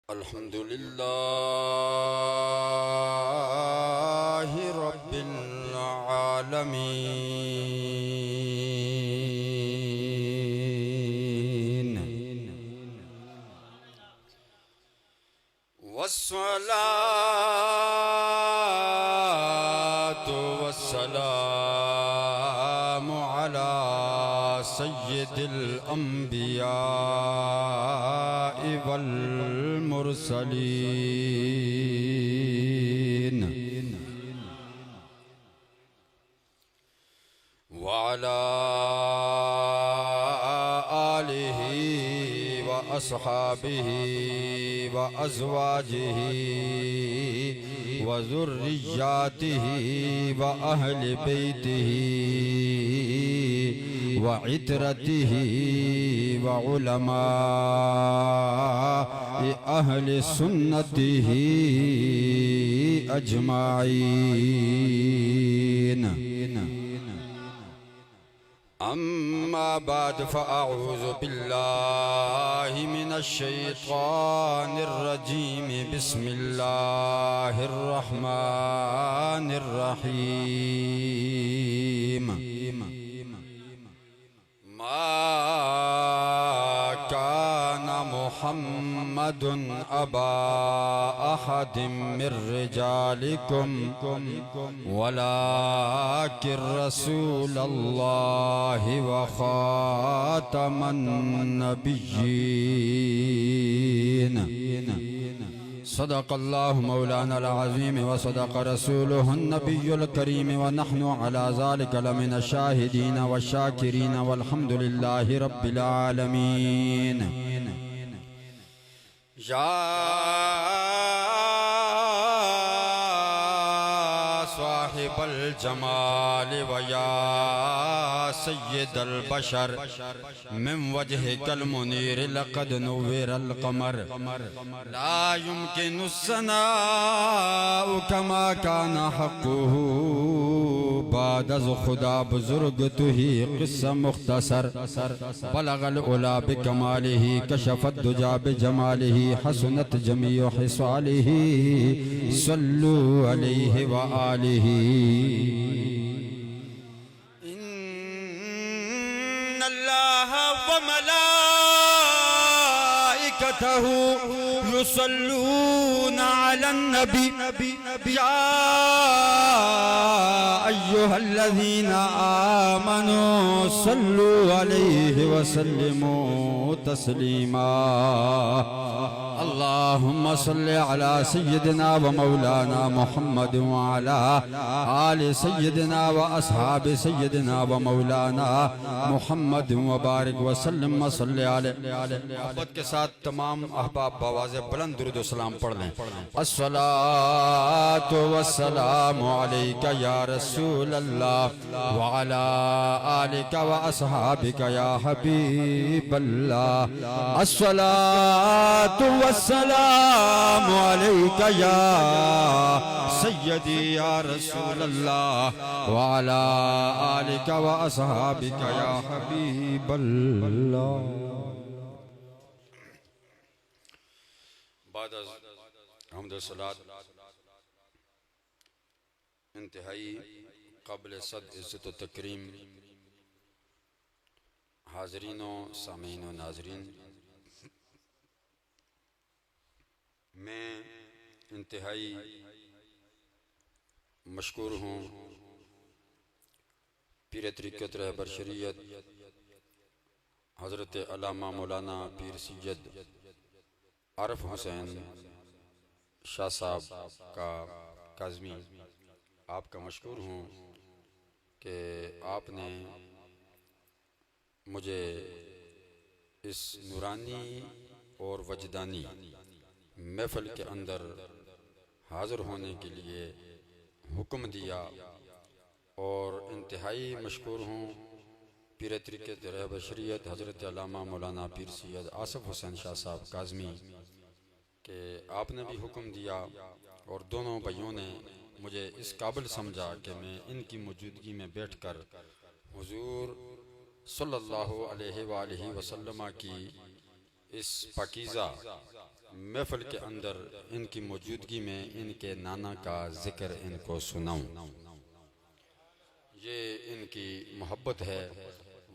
الحمد لله رب العالمين والصلاة والسلام على سيد الأنبياء والمرسلين وعلى آله وأصحابه وأزواجه وذرياته وأهل بيته وعترته وعلماء أهل سنته أجمعين. أما بعد فأعوذ بالله من الشيطان الرجيم. بسم الله الرحمن الرحيم. ما كان محمد أبا أحد من رجالكم ولكن رسول الله وخاتم النبيين. صدق الله مولانا العظيم وصدق رسوله النبي الكريم ونحن على ذلك لمن الشاهدين والشاكرين والحمد لله رب العالمين. يا صاحب الجمال ويا سيد البشر من وجهك المنير لقد نور القمر. لا يمكن الثناء كما كان حقه بعد از خدا بزرگ تو ہی قصہ مختصر. بلغ العلا بکمالہ کشف الدجا بجمالہ حسنت جمیع حصالہ صلو علیہ وآلہ. ان اللہ وملائکتہ يصلون على النبي يا أيها الذين آمنوا صلوا عليه وسلموا تسليما. اللهم صل على سيدنا ومولانا محمد وعلى آل سيدنا وأصحاب سيدنا ومولانا محمد وبارك وسلم وصل عليه. محبت کے ساتھ تمام احباب بآواز بلند درود و سلام پڑھ لیں. الصلاة والسلام علیکہ یا رسول اللہ وعلى آلک واصحابک یا حبیب اللہ. الصلاة والسلام علیکہ یا سیدی یا رسول اللہ وعلى آلک واصحابک یا حبیب اللہ. بعد از حمد و صلاة انتہائی قبل صد عزت و تکریم حاضرین و سامعین و ناظرین، میں انتہائی مشکور ہوں پیر طریقت رہبر شریعت حضرت علامہ مولانا پیر سید عارف حسین شاہ صاحب کا کاظمی، آپ کا مشکور ہوں کہ آپ نے مجھے اس نورانی اور وجدانی محفل کے اندر حاضر ہونے کے لیے حکم دیا. اور انتہائی مشکور ہوں پیر طریقت رہبر شریعت حضرت علامہ مولانا پیر سید آصف حسین شاہ صاحب کاظمی کہ آپ نے بھی حکم دیا اور دونوں بھائیوں نے مجھے اس قابل سمجھا کہ میں ان کی موجودگی میں بیٹھ کر حضور صلی اللہ علیہ وآلہ وسلم کی اس پاکیزہ محفل کے اندر ان کی موجودگی میں ان کے نانا کا ذکر ان کو سناؤں۔ یہ ان کی محبت ہے،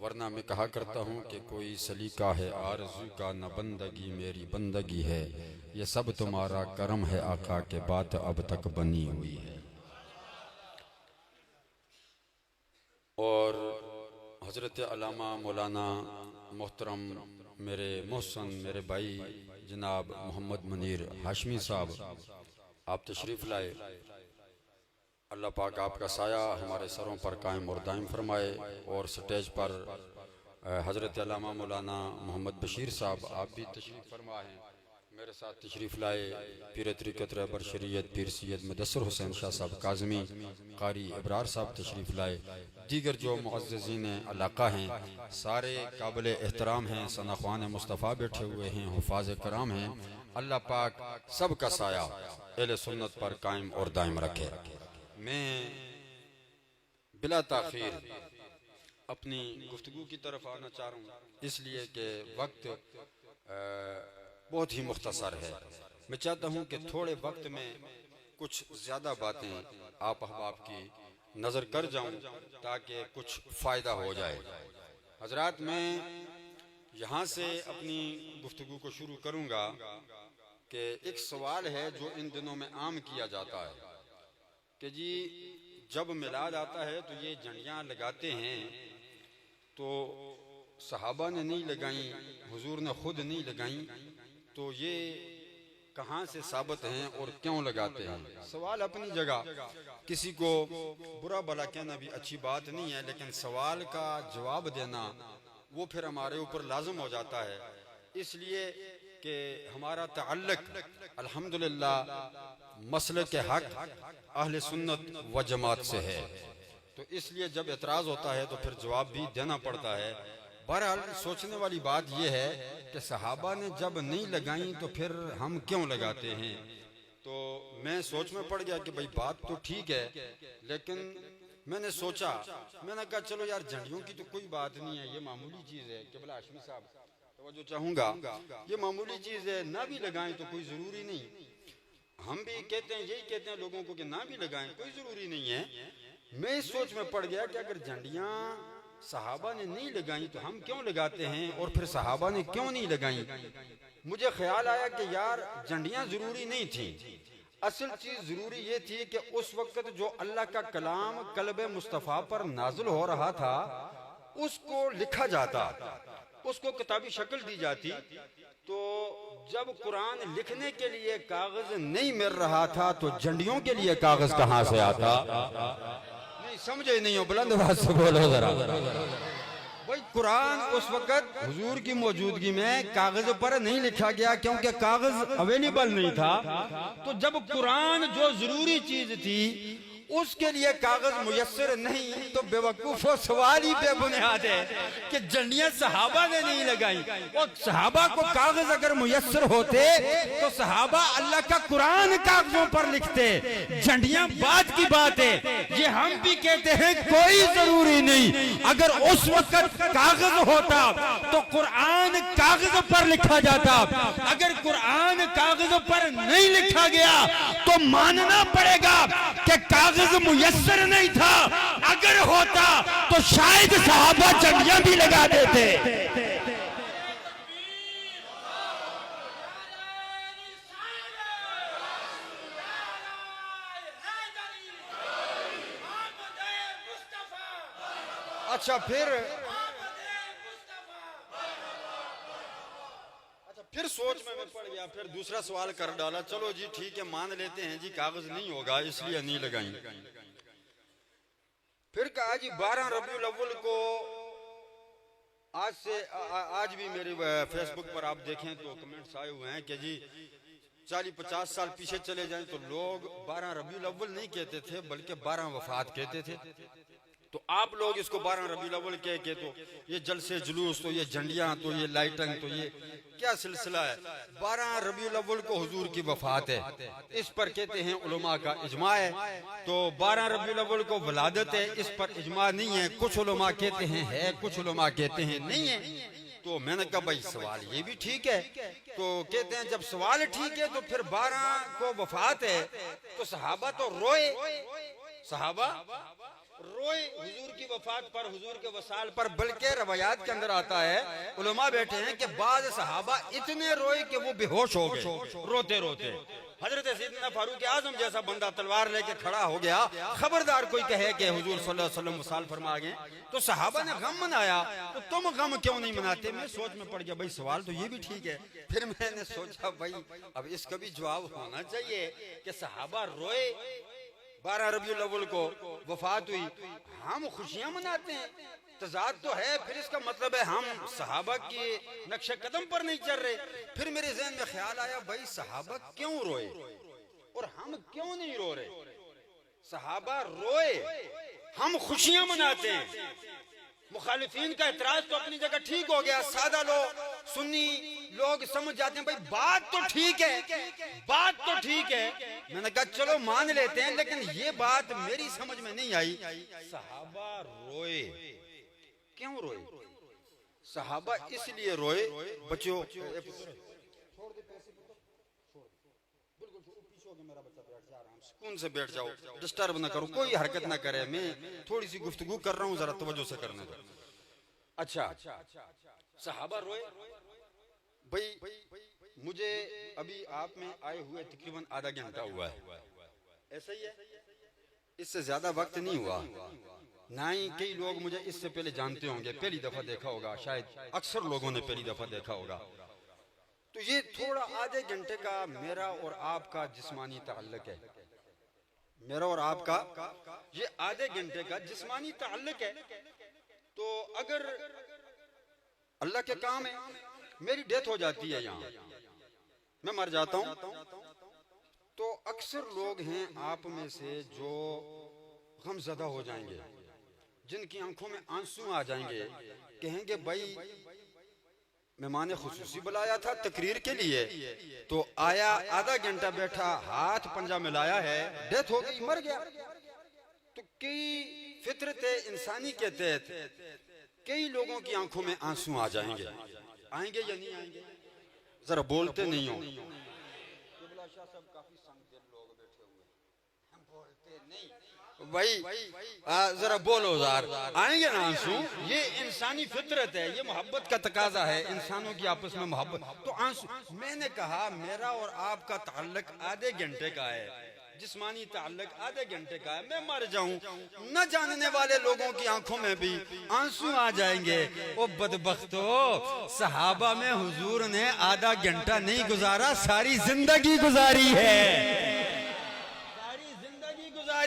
ورنہ میں کہا کرتا ہوں کہ کوئی سلیقہ ہے آرزو کا نہ بندگی میری بندگی ہے، یہ سب تمہارا کرم ہے آقا کہ بات اب تک بنی ہوئی ہے۔ اور حضرت علامہ مولانا محترم میرے محسن میرے بھائی جناب محمد منیر ہاشمی صاحب، آپ تشریف لائے۔ اللہ پاک آپ کا سایہ ہمارے سروں پر قائم اور دائم فرمائے۔ اور سٹیج پر حضرت علامہ مولانا محمد بشیر صاحب، آپ بھی تشریف فرما ہیں، میرے ساتھ تشریف لائے۔ پیر طریقت رہبر شریعت پیر سید مدثر حسین شاہ صاحب کاظمی، قاری ابرار صاحب تشریف لائے۔ دیگر جو معززین علاقہ ہیں سارے قابل احترام ہیں، ثناخوان مصطفیٰ بیٹھے ہوئے ہیں، حفاظ کرام ہیں۔ اللہ پاک سب کا سایہ اہل سنت پر قائم اور دائم رکھے۔ میں بلا تاخیر اپنی گفتگو کی طرف آنا چاہ رہا ہوں، اس لیے کہ وقت بہت ہی مختصر ہے۔ میں چاہتا ہوں کہ تھوڑے وقت میں کچھ زیادہ باتیں آپ احباب کی نظر کر جاؤں تاکہ کچھ فائدہ ہو جائے۔ حضرات، میں یہاں سے اپنی گفتگو کو شروع کروں گا کہ ایک سوال ہے جو ان دنوں میں عام کیا جاتا ہے کہ جی جب میلاد آتا ہے تو یہ جھنڈیاں لگاتے ہیں تو صحابہ نے نہیں لگائیں، حضور نے خود نہیں لگائیں، تو یہ کہاں سے ثابت ہیں اور کیوں لگاتے ہیں؟ سوال اپنی جگہ، کسی کو برا بھلا کہنا بھی اچھی بات نہیں ہے، لیکن سوال کا جواب دینا وہ پھر ہمارے اوپر لازم ہو جاتا ہے، اس لیے کہ ہمارا تعلق الحمدللہ مسلک حق اہل سنت و جماعت سے ہے، تو اس لیے جب اعتراض ہوتا ہے تو پھر جواب بھی دینا پڑتا ہے۔ بہرحال سوچنے والی بات یہ ہے کہ صحابہ نے جب نہیں لگائیں تو پھر ہم کیوں لگاتے ہیں؟ تو میں سوچ میں پڑ گیا کہ بھئی بات تو ٹھیک ہے، لیکن میں نے سوچا، میں نے کہا چلو یار جھنڈیوں کی تو کوئی بات نہیں ہے، یہ معمولی چیز ہے۔ قبلہ ہاشمی صاحب توجہ چاہوں گا، یہ معمولی چیز ہے، نہ بھی لگائیں تو کوئی ضروری نہیں۔ ہم بھی کہتے ہیں، یہی کہتے ہیں لوگوں کو کہ نہ بھی لگائیں، کوئی ضروری نہیں ہے۔ میں اس سوچ میں پڑ گیا کہ اگر جھنڈیاں صحابہ نے نہیں لگائیں تو ہم کیوں لگاتے ہیں، اور پھر صحابہ نے کیوں نہیں لگائیں؟ مجھے خیال آیا کہ یار جھنڈیاں ضروری نہیں تھیں، اصل چیز ضروری یہ تھی کہ اس وقت جو اللہ کا کلام قلب مصطفیٰ پر نازل ہو رہا تھا اس کو لکھا جاتا، اس کو کتابی شکل دی جاتی۔ تو جب قرآن لکھنے کے لیے کاغذ نہیں مل رہا تھا تو جھنڈیوں کے لیے کاغذ کہاں سے آتا؟ نہیں سمجھے نہیں ہو، بلند آواز سے بولو ذرا۔ بھائی قرآن اس وقت حضور کی موجودگی میں کاغذ پر نہیں لکھا گیا کیونکہ کاغذ اویلیبل نہیں تھا، تو جب قرآن جو ضروری چیز تھی اس کے لیے کاغذ میسر نہیں تو بے وقوف و سوال ہی بے بنیاد ہے کہ جھنڈیاں صحابہ نے نہیں لگائیں، اور صحابہ کو کاغذ اگر میسر ہوتے تو صحابہ اللہ کا قرآن کاغذوں پر لکھتے۔ جھنڈیاں بات کی بات ہے، یہ ہم بھی کہتے ہیں کوئی ضروری نہیں، اگر اس وقت کاغذ ہوتا تو قرآن کاغذ پر لکھا جاتا، اگر قرآن کاغذ پر نہیں لکھا گیا تو ماننا پڑے گا کہ کاغذ میسر نہیں تھا، اگر ہوتا تو شاید صحابہ جھنڈیاں بھی لگا دیتے۔ اچھا پھر سوچ میں پڑ گیا، پھر دوسرا سوال کر ڈالا، چلو جی ٹھیک ہے مان لیتے ہیں جی کاغذ نہیں ہوگا اس لیے نہیں لگائیں۔ پھر کہا جی 12 ربیع الاول کو، آج بھی میری فیس بک پر آپ دیکھیں تو کمنٹس آئے ہوئے ہیں کہ جی 40-50 سال پیچھے چلے جائیں تو لوگ 12 ربیع الاول نہیں کہتے تھے بلکہ 12 وفات کہتے تھے، تو آپ لوگ اس کو 12 ربیع الاول کہہ کے تو یہ جلسے جلوس، تو یہ جھنڈیاں، تو یہ لائٹنگ، تو یہ کیا سلسلہ ہے؟ 12 ربیع الاول کو حضور کی وفات ہے، اس پر کہتے ہیں علماء کا اجماع ہے، تو 12 ربیع الاول کو ولادت ہے، اس پر اجماع نہیں ہے، کچھ علماء کہتے ہیں ہے، کچھ علماء کہتے ہیں نہیں ہے۔ تو تو میں نے کہا بھائی سوال یہ بھی ٹھیک ہے. تو کہتے ہیں جب سوال ٹھیک ہے تو پھر 12 کو وفات ہے تو صحابہ تو روئے, صحابہ روئے حضور کی وفات پر, حضور کے وصال پر. بلکہ روایات کے اندر آتا ہے, علماء بیٹھے ہیں کہ بعض صحابہ اتنے روئے کہ وہ بے ہوش ہو گئے روتے روتے. حضرت سیدنا فاروق اعظم جیسا بندہ تلوار لے کے کھڑا ہو گیا, خبردار کوئی کہے کہ حضور صلی اللہ علیہ وسلم وصال فرما گئے. تو صحابہ نے غم منایا, تو تم غم کیوں نہیں مناتے؟ میں سوچ میں پڑ گیا بھائی سوال تو یہ بھی ٹھیک ہے. پھر میں نے سوچا بھائی اب اس کا بھی جواب ہونا چاہیے کہ صحابہ روئے 12 ربیع الاول کو وفات ہوئی, ہم خوشیاں مناتے ہیں, تضاد تو ہے. پھر اس کا مطلب ہے ہم صحابہ کے نقش قدم پر نہیں چل رہے. پھر میرے ذہن میں خیال آیا بھائی صحابہ کیوں روئے اور ہم کیوں نہیں رو رہے؟ صحابہ روئے, ہم خوشیاں مناتے ہیں. مخالفین کا اعتراض تو اپنی جگہ ٹھیک ہو گیا, سادہ لوگ سنی لوگ سمجھ جاتے ہیں بھائی بات تو ٹھیک ہے, بات تو ٹھیک ہے. میں نے کہا چلو مان لیتے ہیں, لیکن یہ بات میری سمجھ میں نہیں آئی. صحابہ روئے, کیوں روئے؟ صحابہ اس لیے روئے, بچوں سکون سے بیٹھ جاؤ, ڈسٹرب نہ کرو, کوئی حرکت نہ کرے, میں تھوڑی سی گفتگو کر رہا ہوں, ذرا توجہ سے کرنے دو. اچھا صحابہ روئے بھائی. مجھے ابھی آپ میں آئے ہوئے تقریباً آدھا گھنٹہ ہوا ہے, ایسا ہی ہے, اس سے زیادہ وقت نہیں ہوا. نہ ہی کئی لوگ مجھے اس سے پہلے جانتے ہوں گے, پہلی دفعہ دیکھا ہوگا, شاید اکثر لوگوں نے پہلی دفعہ دیکھا ہوگا. تو یہ تھوڑا آدھے گھنٹے کا میرا اور آپ کا جسمانی تعلق ہے, میرا اور آپ کا یہ آدھے گھنٹے کا جسمانی تعلق ہے. تو اگر اللہ کے کام ہے, میری ڈیتھ ہو جاتی ہے یہاں, میں مر جاتا ہوں, تو اکثر لوگ ہیں آپ میں سے جو غم زدہ ہو جائیں گے, جن کی آنکھوں میں آنسو آ جائیں گے, کہیں گے بھائی مہمان خصوصی بلایا تھا تقریر کے لیے, تو آیا آدھا گھنٹہ بیٹھا, ہاتھ پنجہ ملایا ہے, ڈیتھ ہو گئی, مر گیا. تو کئی فطرت انسانی کے تحت کئی لوگوں کی آنکھوں میں آنسو آ جائیں گے. آئیں گے یا نہیں آئیں گے؟ ذرا بولتے نہیں ہو. بھائی ذرا بولو زار, آئیں گے نا آنسو؟ یہ انسانی فطرت ہے, یہ محبت کا تقاضا ہے, انسانوں کی آپس میں محبت. تو آنسو, میں نے کہا میرا اور آپ کا تعلق آدھے گھنٹے کا ہے, جسمانی تعلق آدھے گھنٹے کا ہے, میں مر جاؤں, نہ جاننے والے لوگوں کی آنکھوں میں بھی آنسو آ جائیں گے. او بدبختو, صحابہ میں حضور نے آدھا گھنٹہ نہیں گزارا, ساری زندگی گزاری ہے,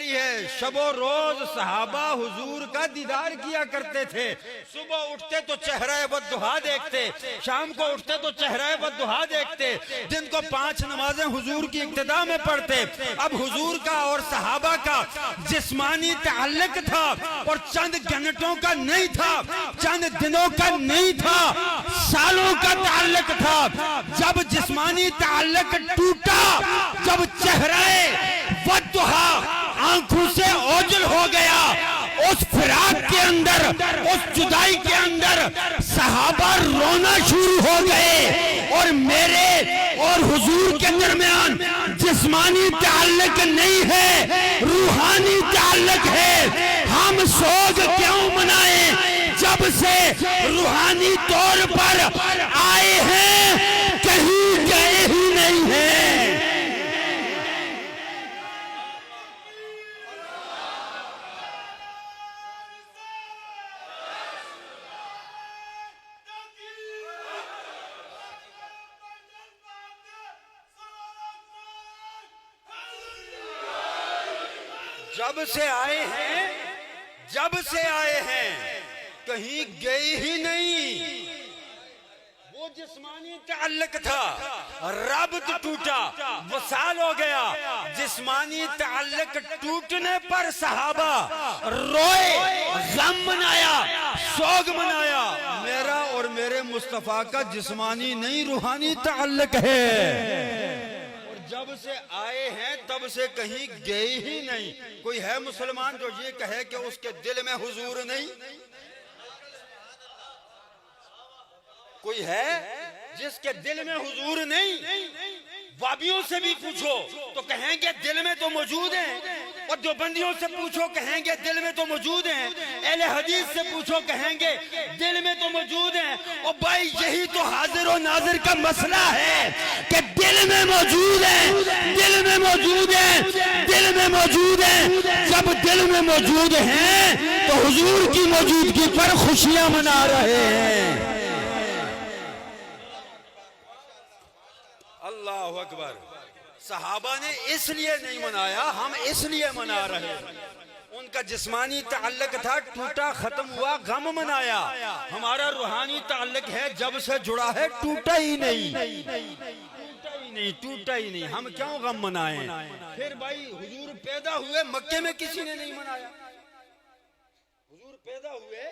ہے. شب و روز صحابہ حضور کا دیدار کیا کرتے تھے. صبح اٹھتے تو چہرہ والضحیٰ دیکھتے, شام کو اٹھتے تو چہرہ والضحیٰ دیکھتے, دن کو 5 نمازیں حضور کی اقتداء میں پڑھتے. اب حضور کا اور صحابہ کا جسمانی تعلق تھا, اور چند گھنٹوں کا نہیں تھا, چند دنوں کا نہیں تھا, سالوں کا تعلق تھا. جب جسمانی تعلق ٹوٹا, جب چہرہ والضحیٰ آنکھوں سے اوجھل ہو گیا, اس فراق کے اندر, اس جدائی کے اندر صحابہ رونا شروع ہو گئے. اور میرے اور حضور کے درمیان جسمانی تعلق نہیں ہے, روحانی تعلق ہے. ہم سوگ کیوں منائیں جب سے روحانی طور پر آئے ہیں, کہیں گئے ہی نہیں ہیں. جب سے آئے ہیں, جب سے آئے ہیں, کہیں گئے ہی نہیں. وہ جسمانی تعلق تھا, ربط ٹوٹا, وصال ہو گیا. جسمانی تعلق ٹوٹنے پر صحابہ روئے, غم منایا, سوگ منایا. میرا اور میرے مصطفیٰ کا جسمانی نہیں روحانی تعلق ہے. جب سے آئے ہیں تب سے کہیں گئے ہی نہیں. کوئی ہے مسلمان جو یہ کہے کہ اس کے دل میں حضور نہیں؟ کوئی ہے جس کے دل میں حضور نہیں؟ وابیوں سے بھی پوچھو تو کہیں گے دل میں تو موجود ہیں، اور دیوبندیوں سے پوچھو کہیں گے دل میں تو موجود ہیں، اہل حدیث سے پوچھو کہیں گے دل میں تو موجود ہیں۔ اور بھائی یہی تو حاضر و ناظر کا مسئلہ ہے کہ دل میں موجود ہیں، دل میں موجود ہیں، دل میں موجود ہیں۔ جب دل میں موجود ہیں تو حضور کی موجودگی پر خوشیاں منا رہے ہیں۔ اللہ اکبر۔ صحابہ نے اس لیے نہیں منایا، ہم اس لیے منا رہے ہیں۔ ان کا جسمانی تعلق تھا، ٹوٹا ختم ہوا، غم منایا۔ ہمارا روحانی تعلق ہے، جب سے جڑا ہے ٹوٹا ہی نہیں، ٹوٹا ہی نہیں۔ ہم کیوں غم منائیں؟ پھر بھائی حضور پیدا ہوئے مکے میں کسی نے نہیں منایا، حضور پیدا ہوئے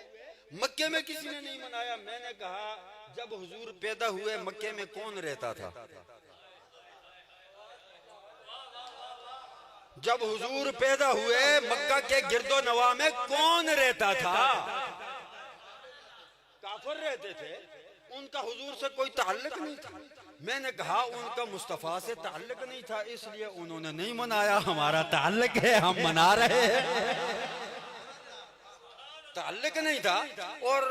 مکے میں کسی نے نہیں منایا۔ میں نے کہا جب حضور پیدا ہوئے مکے میں کون رہتا تھا؟ جب حضور پیدا ہوئے مکہ کے گرد و نواح میں کون رہتا تھا؟ کافر رہتے تھے، ان کا حضور سے کوئی تعلق نہیں تھا۔ میں نے کہا ان کا مصطفیٰ سے تعلق نہیں تھا، اس لیے انہوں نے نہیں منایا۔ ہمارا تعلق ہے، ہم منا رہے ہیں۔ تعلق نہیں تھا۔ اور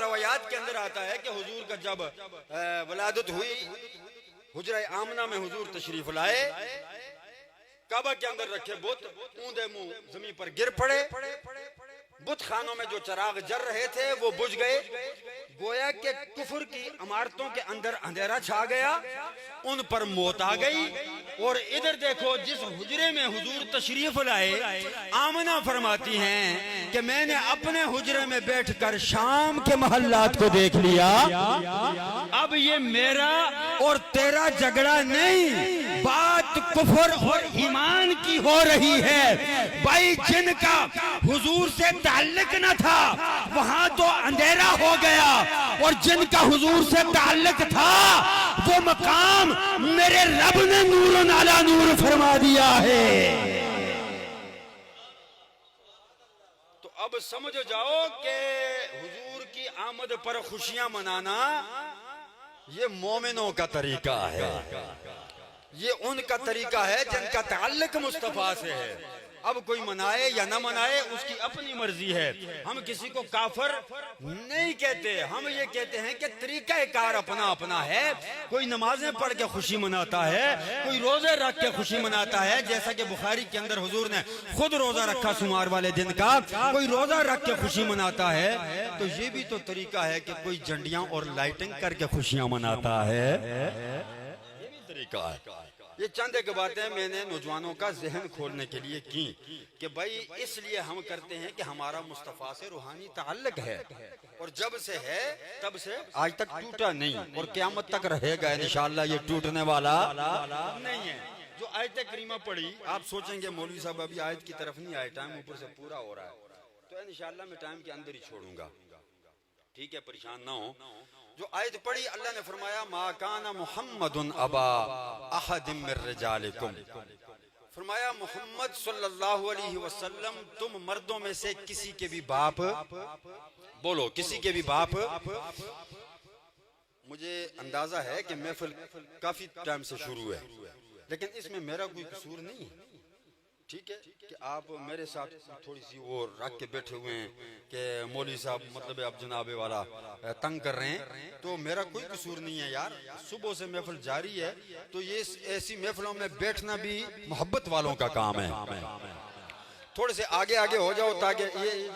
روایات کے اندر آتا ہے کہ حضور کا جب ولادت ہوئی، حجرہ آمنہ میں حضور تشریف لائے، کعبہ کے اندر رکھے بت اوندے منہ زمین پر گر پڑے، بت خانوں میں جو چراغ جل رہے تھے وہ بجھ گئے، گویا کہ کفر کی عمارتوں کے اندر اندھیرا چھا گیا، ان پر موت آ گئی۔ اور ادھر دیکھو جس حجرے میں حضور تشریف لائے، آمنہ فرماتی ہیں کہ میں نے اپنے حجرے میں بیٹھ کر شام کے محلات کو دیکھ لیا۔ اب یہ میرا اور تیرا جھگڑا نہیں، بات کفر اور ایمان کی ہو رہی ہے۔ بھائی جن کا حضور سے تعلق نہ تھا وہاں تو اندھیرا ہو گیا، اور جن کا حضور سے تعلق تھا وہ مقام میرے رب نے نور علی نور فرما دیا ہے۔ تو اب سمجھ جاؤ کہ حضور کی آمد پر خوشیاں منانا یہ مومنوں کا طریقہ ہے، یہ ان کا طریقہ ہے جن کا تعلق مصطفیٰ سے ہے۔ اب کوئی منائے یا نہ منائے اس کی اپنی مرضی ہے۔ ہم کسی کو کافر نہیں کہتے، ہم یہ کہتے ہیں کہ طریقہ کار اپنا اپنا ہے۔ کوئی نمازیں پڑھ کے خوشی مناتا ہے، کوئی روزے رکھ کے خوشی مناتا ہے، جیسا کہ بخاری کے اندر حضور نے خود روزہ رکھا سمار والے دن کا، کوئی روزہ رکھ کے خوشی مناتا ہے۔ تو یہ بھی تو طریقہ ہے کہ کوئی جھنڈیاں اور لائٹنگ کر کے خوشیاں مناتا ہے، یہ بھی طریقہ ہے۔ یہ چند ایک باتیں میں نے نوجوانوں کا ذہن کھولنے کے لیے کی کہ بھائی اس لیے ہم کرتے ہیں کہ ہمارا مصطفیٰ سے روحانی تعلق ہے، اور جب سے ہے تب سے آج تک ٹوٹا نہیں، اور قیامت تک رہے گا انشاءاللہ، یہ ٹوٹنے والا نہیں ہے۔ جو آیت کریمہ پڑھی، آپ سوچیں گے مولوی صاحب ابھی آیت کی طرف نہیں آئے، ٹائم اوپر سے پورا ہو رہا ہے، تو انشاءاللہ میں ٹائم کے اندر ہی چھوڑوں گا، ٹھیک ہے، پریشان نہ ہو۔ جو آیت پڑھی اللہ نے فرمایا ما کان محمد ابا احد من رجالکم، فرمایا محمد صلی اللہ علیہ وسلم تم مردوں میں سے کسی کے بھی باپ، بولو کسی کے بھی باپ۔ مجھے اندازہ ہے کہ محفل کافی ٹائم سے شروع ہے، لیکن اس میں میرا کوئی قصور نہیں ہے، ٹھیک ہے، کہ آپ میرے ساتھ تھوڑی سی وہ رکھ کے بیٹھے ہوئے ہیں کہ مولوی صاحب مطلب اب جناب والا تنگ کر رہے ہیں، تو میرا کوئی قصور نہیں ہے یار، صبح سے محفل جاری ہے، تو یہ ایسی محفلوں میں بیٹھنا بھی محبت والوں کا کام ہے۔ تھوڑے سے آگے آگے ہو جاؤ تاکہ یہ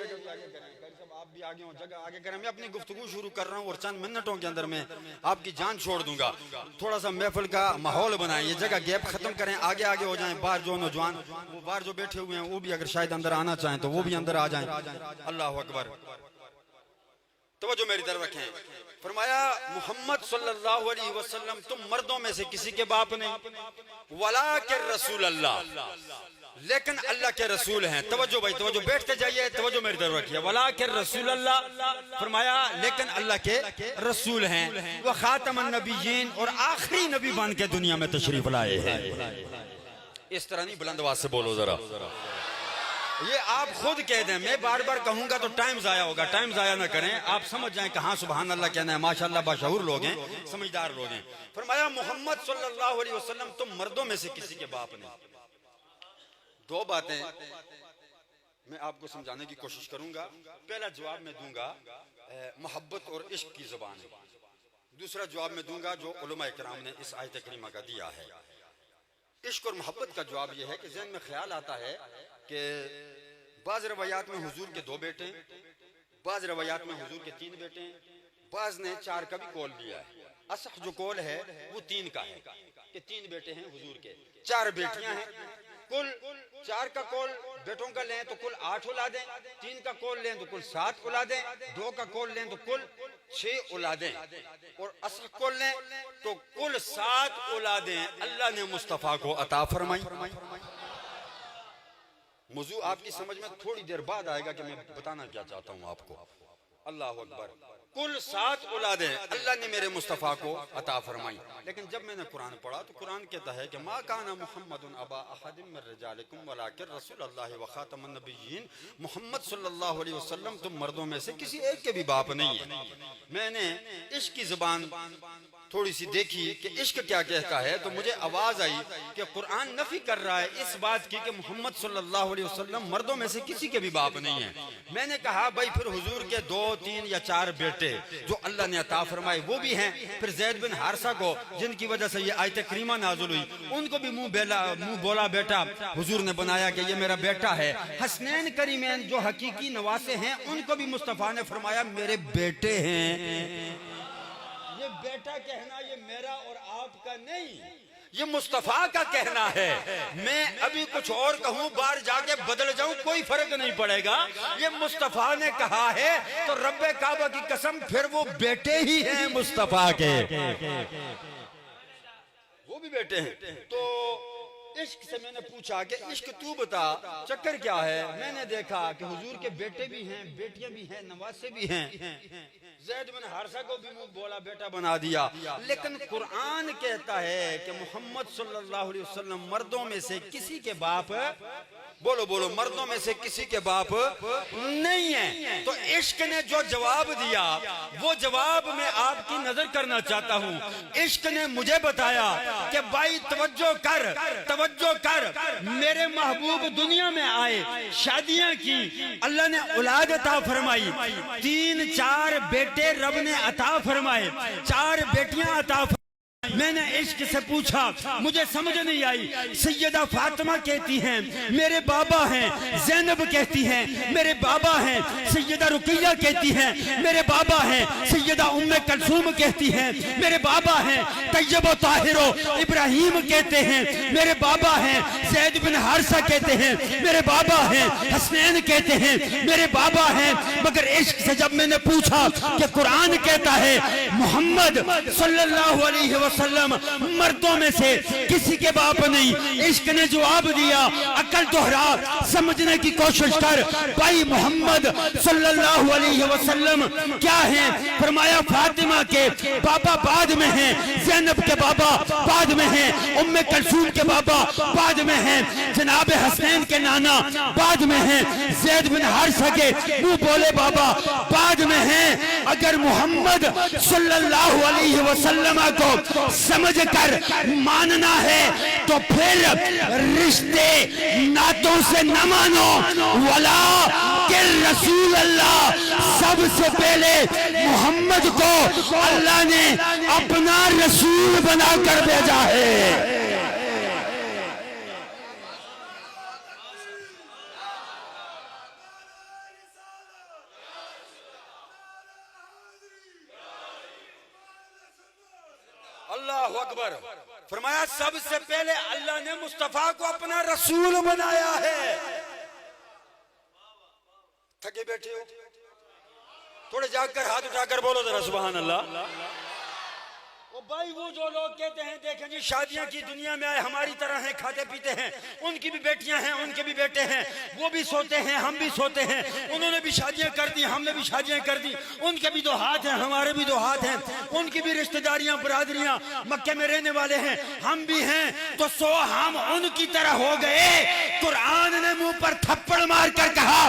آپ بھی آگے ہوں، جگہ آگے کریں۔ میں اپنی گفتگو شروع کر رہا ہوں اور چند منٹوں کے اندر میں آپ کی جان چھوڑ دوں گا۔ تھوڑا سا محفل کا ماحول بنائیں، یہ جگہ گیپ ختم کریں، آگے آگے ہو جائیں۔ باہر جو نوجوان وہ باہر جو بیٹھے ہوئے ہیں وہ بھی اگر شاید اندر آنا چاہیں تو وہ بھی اندر آ جائیں۔ اللہ اکبر، توجہ میری طرف رکھیں۔ فرمایا محمد صلی اللہ علیہ وسلم تم مردوں میں سے کسی کے باپ نہیں، ولیکن رسول اللہ، لیکن اللہ کے رسول ہیں۔ توجہ بھائی، توجہ، بیٹھتے جائیے، توجہ میری طرف رکھیے۔ ولیکن رسول اللہ، فرمایا لیکن اللہ کے رسول ہیں، وہ خاتم النبیین، اور آخری نبی بن کے دنیا میں تشریف لائے ہیں۔ اس طرح نہیں، بلند آواز سے بولو ذرا۔ یہ آپ خود کہہ دیں، میں بار بار کہوں گا تو ٹائم ضائع ہوگا، ٹائم ضائع نہ کریں، آپ سمجھ جائیں کہ ہاں سبحان اللہ کہنا ہے، ماشاءاللہ باشعور لوگ ہیں، سمجھدار لوگ ہیں۔ فرمایا محمد صلی اللہ علیہ وسلم تم مردوں میں سے کسی کے باپ نہیں۔ دو باتیں میں آپ کو سمجھانے کی کوشش کروں گا۔ پہلا جواب میں دوں گا محبت اور عشق کی زبان ہے، دوسرا جواب میں دوں گا جو علماء کرام نے اس آیت کریمہ کا دیا ہے۔ عشق اور محبت کا جواب یہ ہے کہ ذہن میں خیال آتا ہے کہ بعض روایات میں حضور کے 2 بیٹے ہیں، بعض روایات میں حضور کے 3 بیٹے ہیں، بعض نے 4 کا بھی قول دیا ہے۔ اصح جو قول ہے وہ 3 کا ہے کہ 3 بیٹے ہیں حضور کے، 4 بیٹیاں ہیں۔ کل 4 کا قول بیٹوں کا لیں تو کل 8 اولادیں، 3 کا قول لیں تو کل 7 اولادیں، 2 کا قول لیں تو کل 6 اولادیں، اور اصح قول لیں تو کل 7 اولادیں اللہ نے مصطفیٰ کو عطا فرمائی۔ موضوع آپ کی سمجھ میں تھوڑی دیر بعد آئے گا کہ میں بتانا کیا چاہتا ہوں آپ کو۔ اللہ اکبر، کل 7 اولادیں اللہ نے میرے مصطفیٰ کو عطا فرمائی۔ لیکن جب میں نے قرآن پڑھا تو قرآن کہتا ہے کہ ما کان محمد ابا احد من رجالکم ولکن رسول اللہ وخاتم النبیین، محمد صلی اللہ علیہ وسلم تم مردوں میں سے کسی ایک کے بھی باپ نہیں ہے۔ میں نے عشق کی زبان تھوڑی سی دیکھی کہ عشق کیا کہتا ہے تو مجھے آواز آئی کہ قرآن نفی کر رہا ہے اس بات کی کہ محمد صلی اللہ علیہ وسلم مردوں میں سے کسی کے بھی باپ نہیں ہیں۔ میں نے کہا بھائی پھر حضور کے 2، 3 یا 4 بیٹے جو اللہ نے عطا فرمائے وہ بھی ہیں، پھر زید بن حارثہ کو جن کی وجہ سے یہ آیت کریمہ نازل ہوئی ان کو بھی منہ بولا بیٹا حضور نے بنایا کہ یہ میرا بیٹا ہے۔ حسنین کریمین جو حقیقی نواسے ہیں ان کو بھی مصطفیٰ نے فرمایا میرے بیٹے ہیں۔ یہ بیٹا کہنا یہ میرا اور آپ کا نہیں، یہ مصطفیٰ کا کہنا ہے۔ میں ابھی کچھ اور کہوں باہر جا کے بدل جاؤں کوئی فرق نہیں پڑے گا، یہ مصطفیٰ نے کہا ہے تو رب کعبہ کی قسم پھر وہ بیٹے ہی ہیں مصطفیٰ کے، وہ بھی بیٹے ہیں۔ تو عشق سے میں نے پوچھا کہ عشق تو بتا چکر کیا ہے؟ میں نے دیکھا کہ حضور کے بیٹے بھی ہیں، بیٹیاں بھی ہیں، نواسے بھی ہیں۔ زید بن حارثہ کو بھی منہ بولا بیٹا بنا دیا، لیکن قرآن کہتا ہے کہ محمد صلی اللہ علیہ وسلم مردوں میں سے کسی کے باپ، بولو مردوں میں سے کسی کے باپ نہیں ہیں۔ تو عشق نے جو جواب دیا وہ جواب میں آپ کی نظر کرنا چاہتا ہوں۔ عشق نے مجھے بتایا کہ بھائی توجہ کر، میرے محبوب دنیا میں آئے، شادیاں کی، اللہ نے اولاد عطا فرمائی، 3، 4 بیٹے رب نے عطا فرمائے، 4 بیٹیاں عطا فرمائے۔ میں نے عشق سے پوچھا، مجھے سمجھ نہیں آئی۔ سیدہ فاطمہ کہتی ہیں میرے بابا ہیں، زینب کہتی ہیں میرے بابا ہیں، سیدہ رقیہ کہتی ہیں میرے بابا ہیں، سیدہ ام کلثوم کہتی ہیں میرے بابا ہیں، طیب و طاہر و ابراہیم کہتے ہیں میرے بابا ہیں، زید بن حارثہ کہتے ہیں میرے بابا ہیں، حسنین کہتے ہیں میرے بابا ہیں۔ مگر عشق سے جب میں نے پوچھا کہ قرآن کہتا ہے محمد صلی اللہ علیہ وسلم مردوں میں سے کسی کے باپ نہیں، عشق نے جواب دیا عقل دہرا، سمجھنے کی کوشش کر بھائی محمد صلی اللہ علیہ وسلم کیا ہیں؟ فرمایا فاطمہ کے بابا بعد میں ہیں، زینب کے بابا بعد میں ہیں، ام کلثوم کے بابا بعد میں ہیں، جناب حسنین کے نانا بعد میں ہیں، زید بن حارثہ کے منہ بولے بابا بعد میں ہیں۔ اگر محمد صلی اللہ علیہ وسلم کو سمجھ کر ماننا ہے تو پھر رشتے ناتوں سے نہ مانو، ولا کہ رسول اللہ سب سے پہلے محمد کو اللہ نے اپنا رسول بنا کر بھیجا ہے۔ اللہ اکبر، فرمایا سب سے پہلے اللہ نے مصطفیٰ کو اپنا رسول بنایا ہے۔ تھکے بیٹھے ہو تھوڑے جاگ کر ہاتھ اٹھا کر بولو ذرا سبحان اللہ۔ وہ بھائی وہ جو لوگ کہتے ہیں دیکھیں جی شادیاں کی دنیا میں آئے ہماری طرح ہیں، کھاتے پیتے ہیں، ان کی بھی بیٹیاں ہیں، ان کے بھی بیٹے ہیں، وہ بھی سوتے ہیں ہم بھی سوتے ہیں، انہوں نے بھی شادیاں کر دی ہم نے بھی شادیاں کر دی، ان کے بھی 2 ہاتھ ہیں ہمارے بھی 2 ہاتھ ہیں، ان کی بھی رشتہ داریاں برادریاں مکے میں رہنے والے ہیں ہم بھی ہیں، تو سو ہم ان کی طرح ہو گئے قرآن نے منہ پر تھپڑ مار کر کہا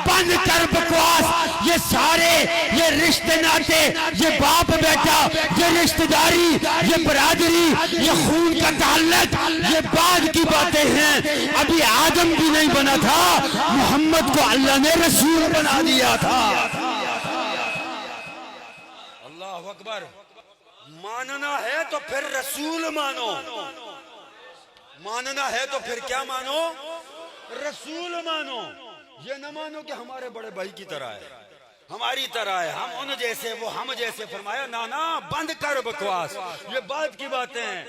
بند کر بکواس، یہ سارے یہ رشتے ناتے، یہ باپ بیٹا، یہ رشتہ داری، یہ برادری، یہ خون کا تعلق، یہ بعد کی باتیں ہیں۔ ابھی آدم بھی نہیں بنا تھا، محمد کو اللہ نے رسول بنا دیا تھا۔ اللہ اکبر۔ ماننا ہے تو پھر رسول مانو، ماننا ہے تو پھر کیا مانو؟ رسول مانو۔ یہ نہ مانو کہ ہمارے بڑے بھائی کی طرح ہے، ہماری طرح ہے، ہم ان جیسے وہ ہم جیسے۔ فرمایا نانا بند کر بکواس، یہ بعد کی باتیں ہیں۔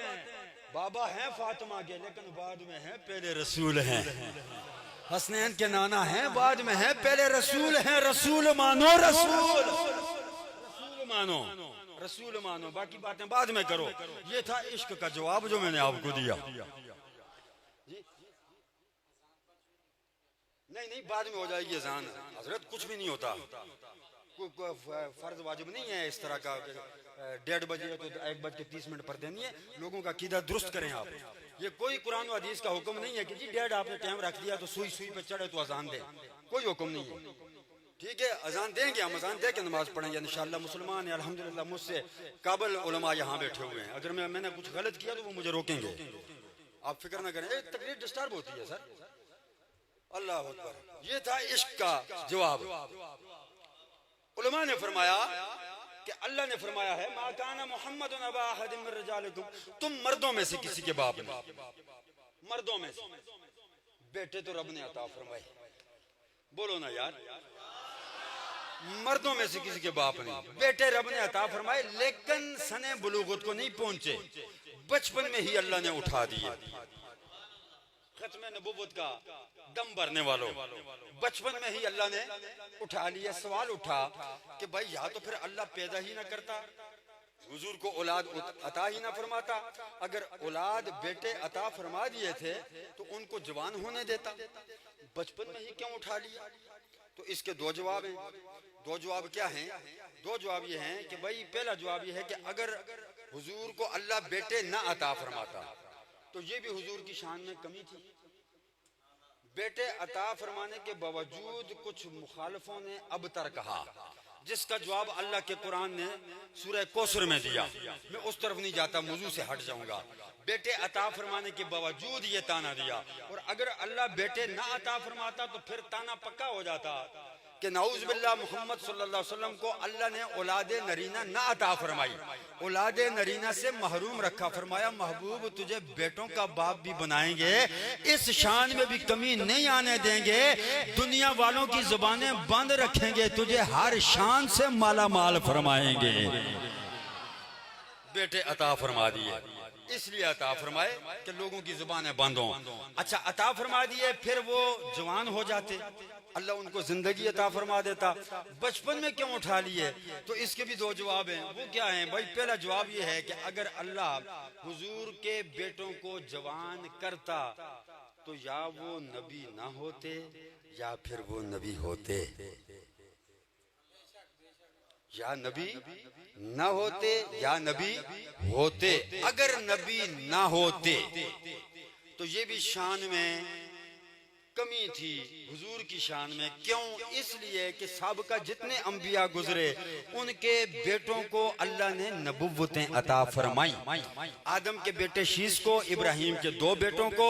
بابا ہیں فاطمہ کے لیکن بعد میں ہیں پہلے رسول ہیں۔ حسنین کے نانا ہیں بعد میں ہیں پہلے رسول ہیں۔ رسول مانو، رسول مانو، رسول مانو، باقی باتیں بعد میں کرو۔ یہ تھا عشق کا جواب جو میں نے آپ کو دیا۔ نہیں بعد میں ہو جائے گی اذان حضرت، کچھ بھی نہیں ہوتا، کوئی فرض واجب نہیں ہے اس طرح کا 1:30 بجے تو 1:30 پر دینی ہے۔ لوگوں کا عقیدہ درست کریں آپ۔ یہ کوئی قرآن و حدیث کا حکم نہیں ہے کہ جی 1:30 آپ نے ٹائم رکھ دیا تو سوئی پہ چڑھے تو اذان دیں، کوئی حکم نہیں ہے۔ ٹھیک ہے اذان دیں گے، ہم اذان دے کے نماز پڑھیں گے انشاءاللہ۔ مسلمان ہیں الحمدللہ، مجھ سے قابل علماء یہاں بیٹھے ہوئے ہیں، اگر میں نے کچھ غلط کیا تو وہ مجھے روکیں گے، آپ فکر نہ کریں۔ تقریر ڈسٹرب ہوتی ہے سر۔ اللہ اکبر۔ یہ تھا عشق کا جواب۔ علماء نے فرمایا کہ اللہ نے فرمایا ہے ما کان محمد ابا احد من رجالکم، تم مردوں میں سے کسی کے باپ نہیں، مردوں میں سے، بیٹے تو رب نے عطا فرمائے، بولو نا یار، مردوں میں سے کسی کے باپ نہیں، بیٹے رب نے عطا فرمائے، لیکن سن بلوغت کو نہیں پہنچے، بچپن میں ہی اللہ نے اٹھا دیے۔ ختم نبوت کا دم بھرنے والوں، بچپن میں ہی اللہ نے اٹھا لیا۔ سوال اٹھا کہ بھائی یا تو پھر اللہ پیدا ہی نہ کرتا، حضور کو اولاد عطا ہی نہ فرماتا، اگر اولاد بیٹے عطا فرما دیے تھے تو ان کو جوان ہونے دیتا، بچپن میں ہی کیوں اٹھا لیا؟ تو اس کے دو جواب ہیں۔ دو جواب کیا ہیں؟ دو جواب یہ ہیں کہ بھائی پہلا جواب یہ ہے کہ اگر حضور کو اللہ بیٹے نہ عطا فرماتا تو یہ بھی حضور کی شان میں کمی تھی۔ بیٹے عطا فرمانے کے باوجود کچھ مخالفوں نے ابتر کہا، جس کا جواب اللہ کے قرآن نے سورہ کوثر میں دیا۔ میں اس طرف نہیں جاتا، موضوع سے ہٹ جاؤں گا۔ بیٹے عطا فرمانے کے باوجود یہ تانا دیا، اور اگر اللہ بیٹے نہ عطا فرماتا تو پھر تانا پکا ہو جاتا کہ نعوذ باللہ محمد صلی اللہ علیہ وسلم کو اللہ نے اولاد نرینہ نہ عطا فرمائی، اولاد نرینہ سے محروم رکھا۔ فرمایا محبوب تجھے بیٹوں کا باپ بھی بنائیں گے، اس شان میں بھی کمی نہیں آنے دیں گے، دنیا والوں کی زبانیں بند رکھیں گے، تجھے ہر شان سے مالا مال فرمائیں گے۔ بیٹے عطا فرما دیے، اس لیے عطا فرمائے کہ لوگوں کی زبانیں بند ہوں۔ اچھا عطا فرما دیے، پھر وہ جوان ہو جاتے، اللہ ان کو زندگی عطا فرما دیتا، بچپن میں کیوں اٹھا لیے؟ تو اس کے بھی دو جواب ہیں۔ وہ کیا ہیں بھائی؟ پہلا جواب یہ ہے کہ اگر اللہ حضور کے بیٹوں کو جوان کرتا تو یا وہ نبی نہ ہوتے یا پھر وہ نبی ہوتے، یا نبی نہ ہوتے یا نبی ہوتے۔ اگر نبی نہ ہوتے تو یہ بھی شان میں کمی تھی، حضور کی شان میں۔ کیوں؟ اس لیے کہ سابقہ جتنے انبیاء گزرے ان کے بیٹوں کو اللہ نے نبوتیں عطا فرمائیں۔ آدم کے بیٹے شیس کو، ابراہیم کے دو بیٹوں کو،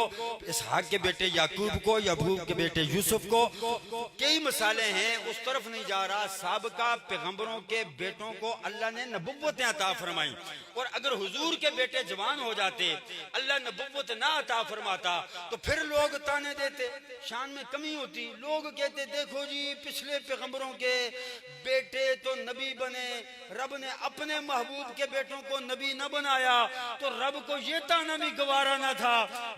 اسحاق کے بیٹے یعقوب کو، یعقوب کے بیٹے یوسف کو، کئی مثالیں ہیں، اس طرف نہیں جا رہا۔ سابقہ پیغمبروں کے بیٹوں کو اللہ نے نبوتیں عطا فرمائیں، اور اگر حضور کے بیٹے جوان ہو جاتے، اللہ نبوت نہ عطا فرماتا تو پھر لوگ تانے دیتے، شان میں کمی ہوتی۔ لوگ کہتے دیکھو جی پچھلے پیغمبروں کے بیٹے تو نبی بنے، رب نے اپنے محبوب کے بیٹوں کو نبی نہ بنایا، تو رب کو یہ تانا بھی گوارا نہ تھا،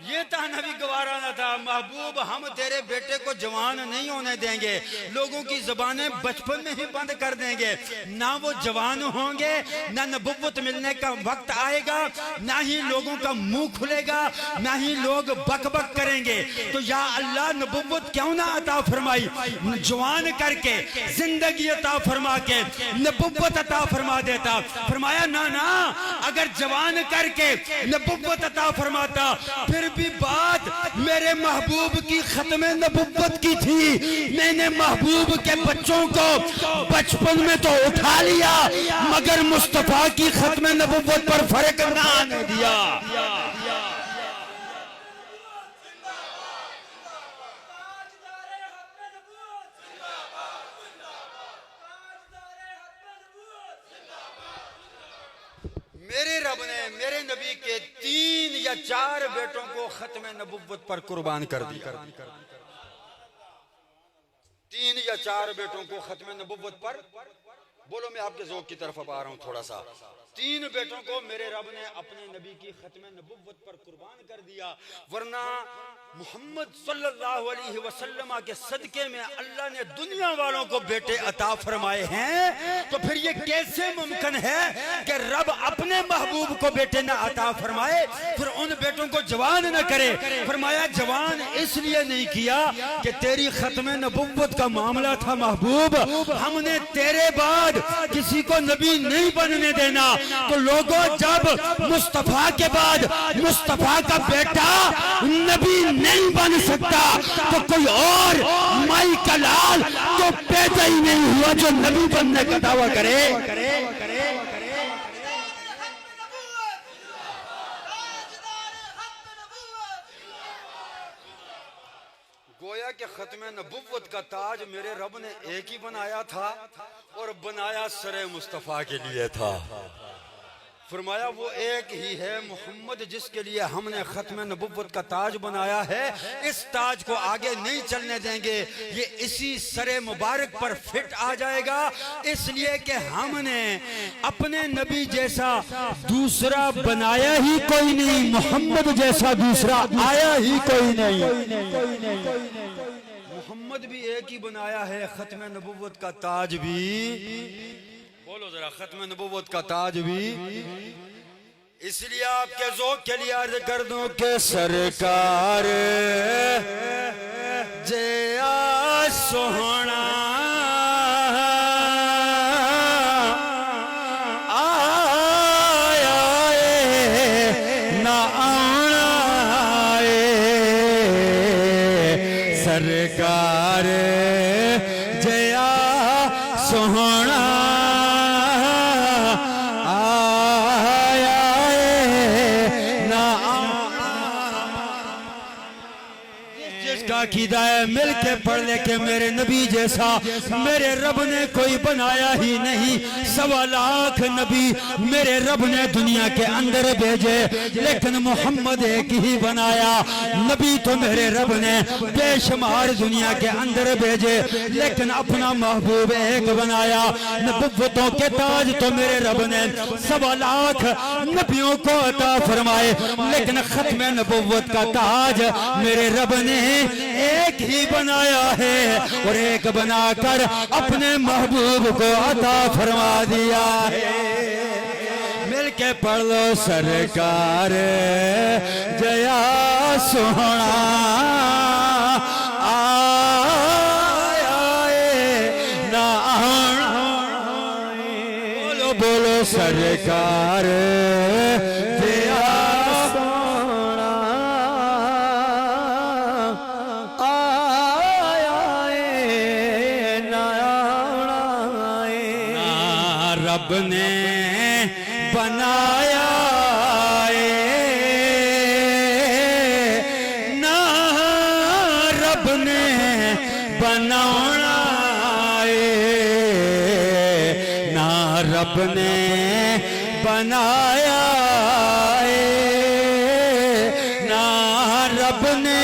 یہ تانا بھی گوارا نہ تھا، محبوب ہم تیرے بیٹے کو جوان نہیں ہونے دیں گے، لوگوں کی زبانیں بچپن میں ہی بند کر دیں گے، نہ وہ جوان ہوں گے، نہ نبوت ملنے کا وقت آئے گا، نہ ہی لوگوں کا منہ کھلے گا، نہ ہی لوگ بک بک کریں گے۔ تو یا اللہ نبوت کیوں نہ عطا فرمائی؟ جوان کر کے زندگی عطا فرما کے نبوت عطا فرما دیتا۔ فرمایا نا اگر جوان کر کے نبوت عطا فرماتا پھر بھی بات میرے محبوب کی ختم نبوت کی تھی، میں نے محبوب کے بچوں کو بچپن میں تو اٹھا لیا مگر مصطفیٰ کی ختم نبوت پر فرق نہ آنے دیا۔ میرے رب نے میرے نبی کے 3 یا 4 بیٹوں کو ختم نبوت پر قربان کر دیا۔ 3 یا 4 بیٹوں کو ختم نبوت پر، بولو میں آپ کے ذوق کی طرف اب آ رہا ہوں تھوڑا سا، 3 بیٹوں کو میرے رب نے اپنے نبی کی ختم نبوت پر قربان کر دیا، ورنہ محمد صلی اللہ علیہ وسلم کے صدقے میں اللہ نے دنیا والوں کو بیٹے عطا فرمائے ہیں، تو پھر یہ کیسے ممکن ہے کہ رب اپنے محبوب کو بیٹے نہ عطا فرمائے، پھر ان بیٹوں کو جوان نہ کرے؟ فرمایا جوان اس لیے نہیں کیا کہ تیری ختم نبوت کا معاملہ تھا محبوب، ہم نے تیرے بعد کسی کو نبی نہیں بننے دینا، تو لوگوں جب مصطفیٰ کے بعد مصطفیٰ کا بیٹا نبی نہیں بن سکتا تو کوئی اور مائی کا لال تو پیدا ہی نہیں ہوا جو نبی بننے کا دعویٰ کرے۔ گویا کہ ختم نبوت کا تاج میرے رب نے ایک ہی بنایا تھا اور بنایا سر مصطفیٰ کے لیے تھا۔ فرمایا وہ ایک ہی ہے محمد جس کے لیے ہم نے ختم نبوت کا تاج بنایا ہے، اس تاج کو آگے نہیں چلنے دیں گے، یہ اسی سر مبارک پر فٹ آ جائے گا، اس لیے کہ ہم نے اپنے نبی جیسا دوسرا بنایا ہی کوئی نہیں، محمد جیسا دوسرا آیا ہی کوئی نہیں۔ محمد بھی ایک ہی بنایا ہے، ختم نبوت کا تاج بھی، بولو ذرا، ختم نبوت کا تاج بھی، اس لیے آپ کے ذوق کے لیے عرض کر دوں کہ سرکار جیا سوہنا آیا نہ آنا سرکار جیا سوہنا عقیدہ ہے، مل کے پڑھ لے کہ میرے نبی جیسا میرے رب نے کوئی بنایا ہی نہیں، 1.25 لاکھ نبی میرے رب نے دنیا کے اندر بھیجے لیکن محمد ایک ہی بنایا، نبی تو میرے رب نے بے شمار دنیا کے اندر بھیجے لیکن اپنا محبوب ایک بنایا، نبوتوں کے تاج تو میرے رب نے 1.25 لاکھ نبیوں کو عطا فرمائے لیکن ختم نبوت کا تاج میرے رب نے ایک ہی بنایا ہے اور ایک بنا کر اپنے محبوب کو عطا فرما دیا ہے۔ مل کے پڑھ لو سرکار جیا سوہنا آیا نہ آنا، بولو بولو سرکار جیا رب نے بنایا نہ رب نے بنانا نہ رب نے بنایا نہ رب نے۔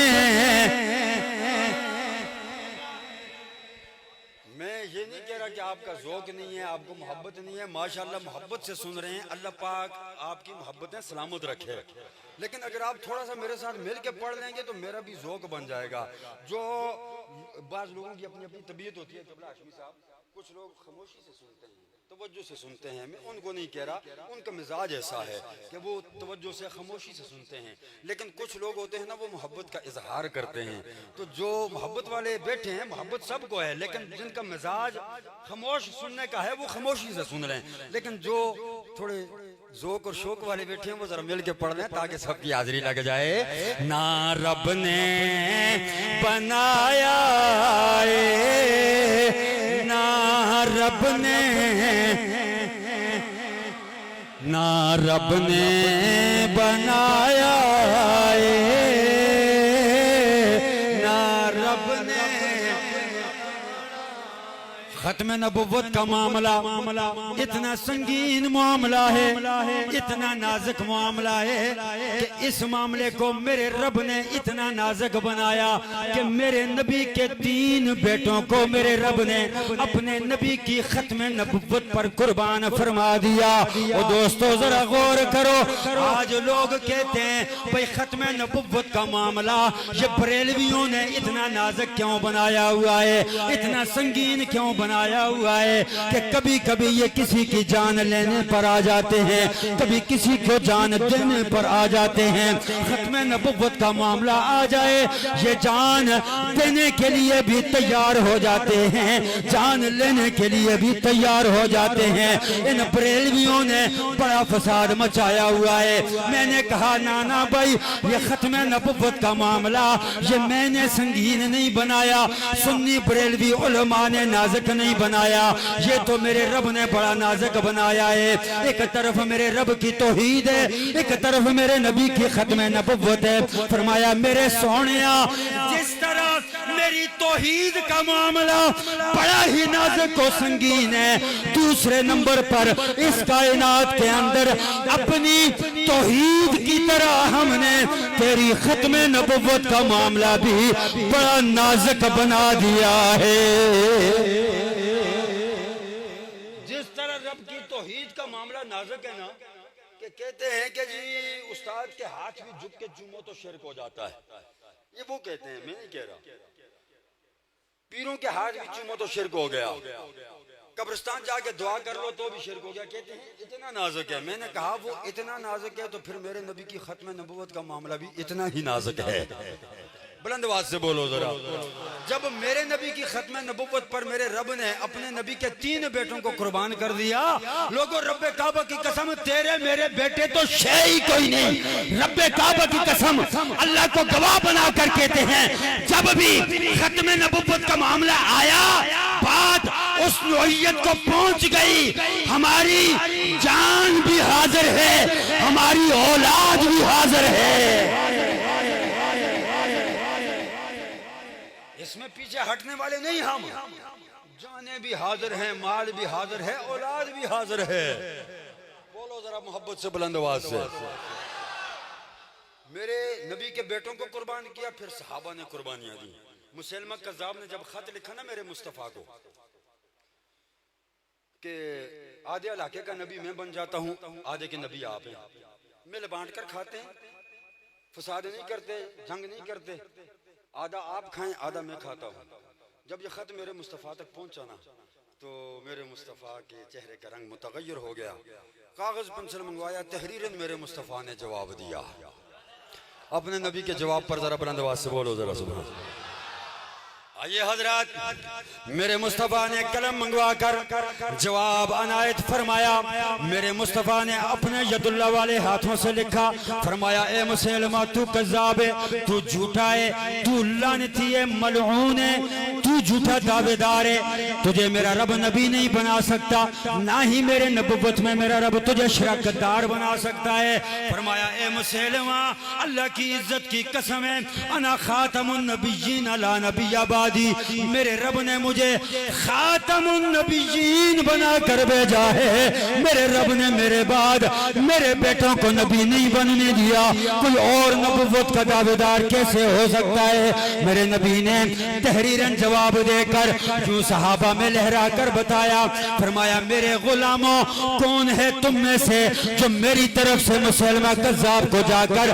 کہ آپ کا ذوق نہیں ہے، آپ کو محبت نہیں ہے، ماشاءاللہ محبت سے سن رہے ہیں، اللہ پاک آپ کی محبتیں سلامت رکھے، لیکن اگر آپ تھوڑا سا میرے ساتھ مل کے پڑھ لیں گے تو میرا بھی ذوق بن جائے گا۔ جو بعض لوگوں کی اپنی اپنی طبیعت ہوتی ہے، قبلہ ہاشمی صاحب، کچھ لوگ خاموشی سے سنتے ہیں، توجہ سے سنتے ہیں، میں ان کو نہیں کہہ رہا، ان کا مزاج ایسا ہے کہ وہ توجہ سے خاموشی سے سنتے ہیں، لیکن کچھ لوگ ہوتے ہیں نا وہ محبت کا اظہار کرتے ہیں، تو جو محبت والے بیٹھے ہیں محبت سب کو ہے لیکن جن کا مزاج خاموش سننے کا ہے وہ خاموشی سے سن رہے ہیں، لیکن جو تھوڑے ذوق اور شوق والے بیٹھے ہیں وہ ذرا مل کے پڑھ لیں تاکہ سب کی حاضری لگ جائے. نہ رب نے بنایا نہ رب نے بنایا نہ رب نے. ختم نبوت کا معاملہ اتنا سنگین معاملہ ہے, اتنا نازک معاملہ ہے کہ اس معاملے کو میرے رب نے اتنا نازک بنایا کہ میرے نبی کے 3 بیٹوں کو میرے رب نے اپنے نبی کی ختم نبوت پر قربان فرما دیا. اور دوستو ذرا غور کرو, آج لوگ کہتے ہیں بھئی ختم نبوت کا معاملہ یہ بریلویوں نے اتنا نازک کیوں بنایا ہوا ہے, اتنا سنگین کیوں بنایا ہوا ہے کہ کبھی کبھی یہ کسی کی جان لینے پر آ جاتے ہیں, کبھی کسی کو جان دینے پر آ جاتے ہیں. ختم نبوت کا معاملہ آ جائے یہ جان دینے کے لیے بھی تیار ہو جاتے ہیں, جان لینے کے لیے بھی تیار ہو جاتے ہیں. ان بریلویوں نے بڑا فساد مچایا ہوا ہے. میں نے کہا نانا بھائی یہ ختم نبوت کا معاملہ یہ میں نے سنگین نہیں بنایا, سنی بریلوی علماء نے نازک نہیں بنایا, یہ تو میرے رب نے بڑا نازک بنایا ہے. ایک طرف میرے رب کی توحید ہے, ایک طرف میرے نبی کی ختم نبوت ہے. فرمایا میرے سونیا جس طرح میری توحید کا معاملہ بڑا ہی نازک و سنگین ہے, دوسرے نمبر پر اس کائنات کے اندر اپنی توحید کی طرح ہم نے تیری ختم نبوت کا معاملہ بھی بڑا نازک بنا دیا ہے. توحید کا معاملہ نازک ہے نا کہ کہتے ہیں کہ جی استاد کے ہاتھ بھی جھک کے چومو تو شرک ہو جاتا ہے. یہ وہ کہتے ہیں, میں نہیں کہہ رہا. پیروں کے ہاتھ بھی چومو تو شرک ہو گیا, قبرستان جا کے دعا کر لو تو بھی شرک ہو گیا. کہتے ہیں اتنا نازک ہے. میں نے کہا وہ اتنا نازک ہے تو پھر میرے نبی کی ختم نبوت کا معاملہ بھی اتنا ہی نازک ہے. بلند آواز سے بولو ذرا. جب میرے نبی کی ختم نبوت پر میرے رب نے اپنے نبی کے 3 بیٹوں کو قربان کر دیا, لوگوں رب کعبہ کی قسم تیرے میرے بیٹے تو شے ہی کوئی نہیں. رب کعبہ کی قسم اللہ کو گواہ بنا کر کہتے ہیں جب بھی ختم نبوت کا معاملہ آیا بات اس نوعیت کو پہنچ گئی, ہماری جان بھی حاضر ہے, ہماری اولاد بھی حاضر ہے. اس میں پیچھے ہٹنے والے نہیں, ہم جانیں بھی حاضر ہیں, مال بھی حاضر ہے, اولاد بھی حاضر ہے. بولو ذرا محبت سے بلند آواز سے. میرے نبی کے بیٹوں کو قربان کیا, پھر صحابہ نے قربانیاں دی. مسلمہ کذاب نے جب خط لکھا نا میرے مصطفیٰ کو کہ آدھے علاقے کا نبی میں بن جاتا ہوں, آدھے کے نبی آپ ہیں, مل بانٹ کر کھاتے ہیں, فساد نہیں کرتے, جنگ نہیں کرتے, آدھا آپ کھائیں آدھا میں کھاتا ہوں. جب یہ خط میرے مصطفیٰ تک پہنچا نا تو میرے مصطفیٰ کے چہرے کا رنگ متغیر ہو گیا. کاغذ پنسل منگوایا, تحریراً میرے مصطفیٰ نے جواب دیا. اپنے نبی کے جواب پر ذرا بلند آواز سے بولو ذرا سبحان اللہ. آئیے حضرات, میرے مصطفیٰ نے قلم منگوا کر جواب عنایت فرمایا. میرے مصطفیٰ نے اپنے ید اللہ والے ہاتھوں سے لکھا. فرمایا اے مسلمہ تو کذاب ہے, تو جھوٹا ہے, تو لعنتی ہے, ملعون ہے, تو جھوٹا دعوے دار ہے. تجھے میرا رب نبی نہیں بنا سکتا, نہ ہی میرے نبوت میں میرا رب تجھے شراکت دار بنا سکتا ہے. فرمایا اے مسلمہ اللہ کی عزت کی قسم ہے, انا خاتم النبیین لا نبی بعد, میرے رب نے مجھے خاتم النبیین بنا کر بھیجا ہے. میرے رب نے میرے بعد میرے بیٹوں کو نبی نہیں بننے دیا. کوئی اور نبوت کا دعوے دار کیسے ہو سکتا ہے؟ میرے نبی نے تحریراً جواب دے کر جو صحابہ میں لہرا کر بتایا. فرمایا میرے غلاموں کون ہے تم میں سے جو میری طرف سے مسلمہ کذاب کو جا کر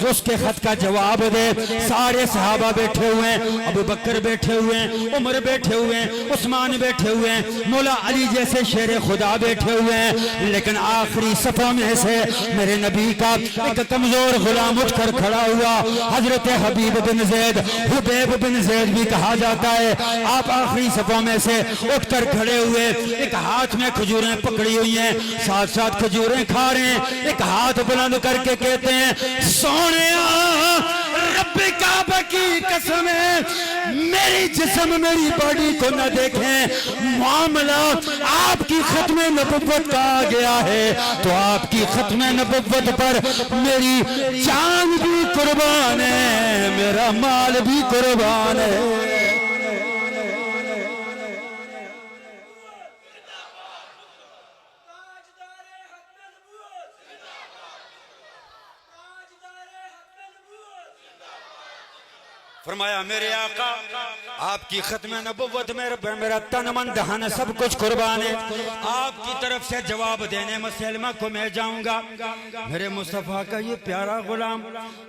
اس کے خط کا جواب دے؟ سارے صحابہ بیٹھے ہوئے ہیں, ابو بکر بیٹھے ہوئے ہیں, عمر بیٹھے ہوئے ہیں, عثمان بیٹھے ہوئے ہیں, مولا علی جیسے شیر خدا بیٹھے ہوئے ہیں. لیکن آخری صفوں میں سے میرے نبی کا ایک کمزور غلام اٹھ کر کھڑا ہوا. حضرت حبیب بن زید, حبیب بن زید بھی کہا جاتا دیتا ہے. آپ آخری صفوں میں سے اٹھ کر کھڑے ہوئے, ایک ہاتھ میں کھجوریں پکڑی ہوئی ہیں, ساتھ ساتھ کھجوریں کھا رہے ہیں. ایک ہاتھ بلند کر کے کہتے ہیں, سونیا رب کعبہ کی قسم ہے, میری جسم میری باڈی کو نہ دیکھیں, معاملہ آپ کی ختم نبوت کا آ گیا ہے, تو آپ کی ختم نبوت پر میری جان بھی قربان ہے, میرا مال بھی قربان ہے. فرمایا میرے آقا آپ کی ختم نبوت میں میرا تن من دہن سب کچھ قربان ہے, آپ کی طرف سے جواب دینے مسلمہ کو میں جاؤں گا. میرے مصطفیٰ کا یہ پیارا غلام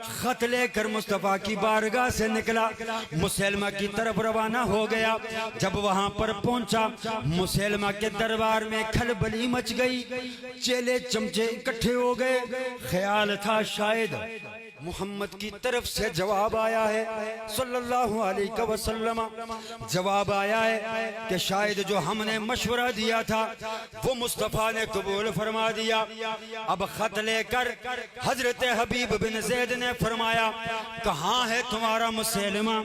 خط لے کر مصطفیٰ کی بارگاہ سے نکلا, مسلمہ کی طرف روانہ ہو گیا. جب وہاں پر پہنچا مسلمہ کے دربار میں کھلبلی مچ گئی, چیلے چمچے اکٹھے ہو گئے. خیال تھا شاید محمد کی طرف سے جواب آیا ہے صلی اللہ علیہ وسلم, جواب آیا ہے کہ شاید جو ہم نے مشورہ دیا تھا وہ مصطفیٰ نے قبول فرما دیا. اب خط لے کر حضرت حبیب بن زید نے فرمایا, کہاں ہے تمہارا مسلمہ؟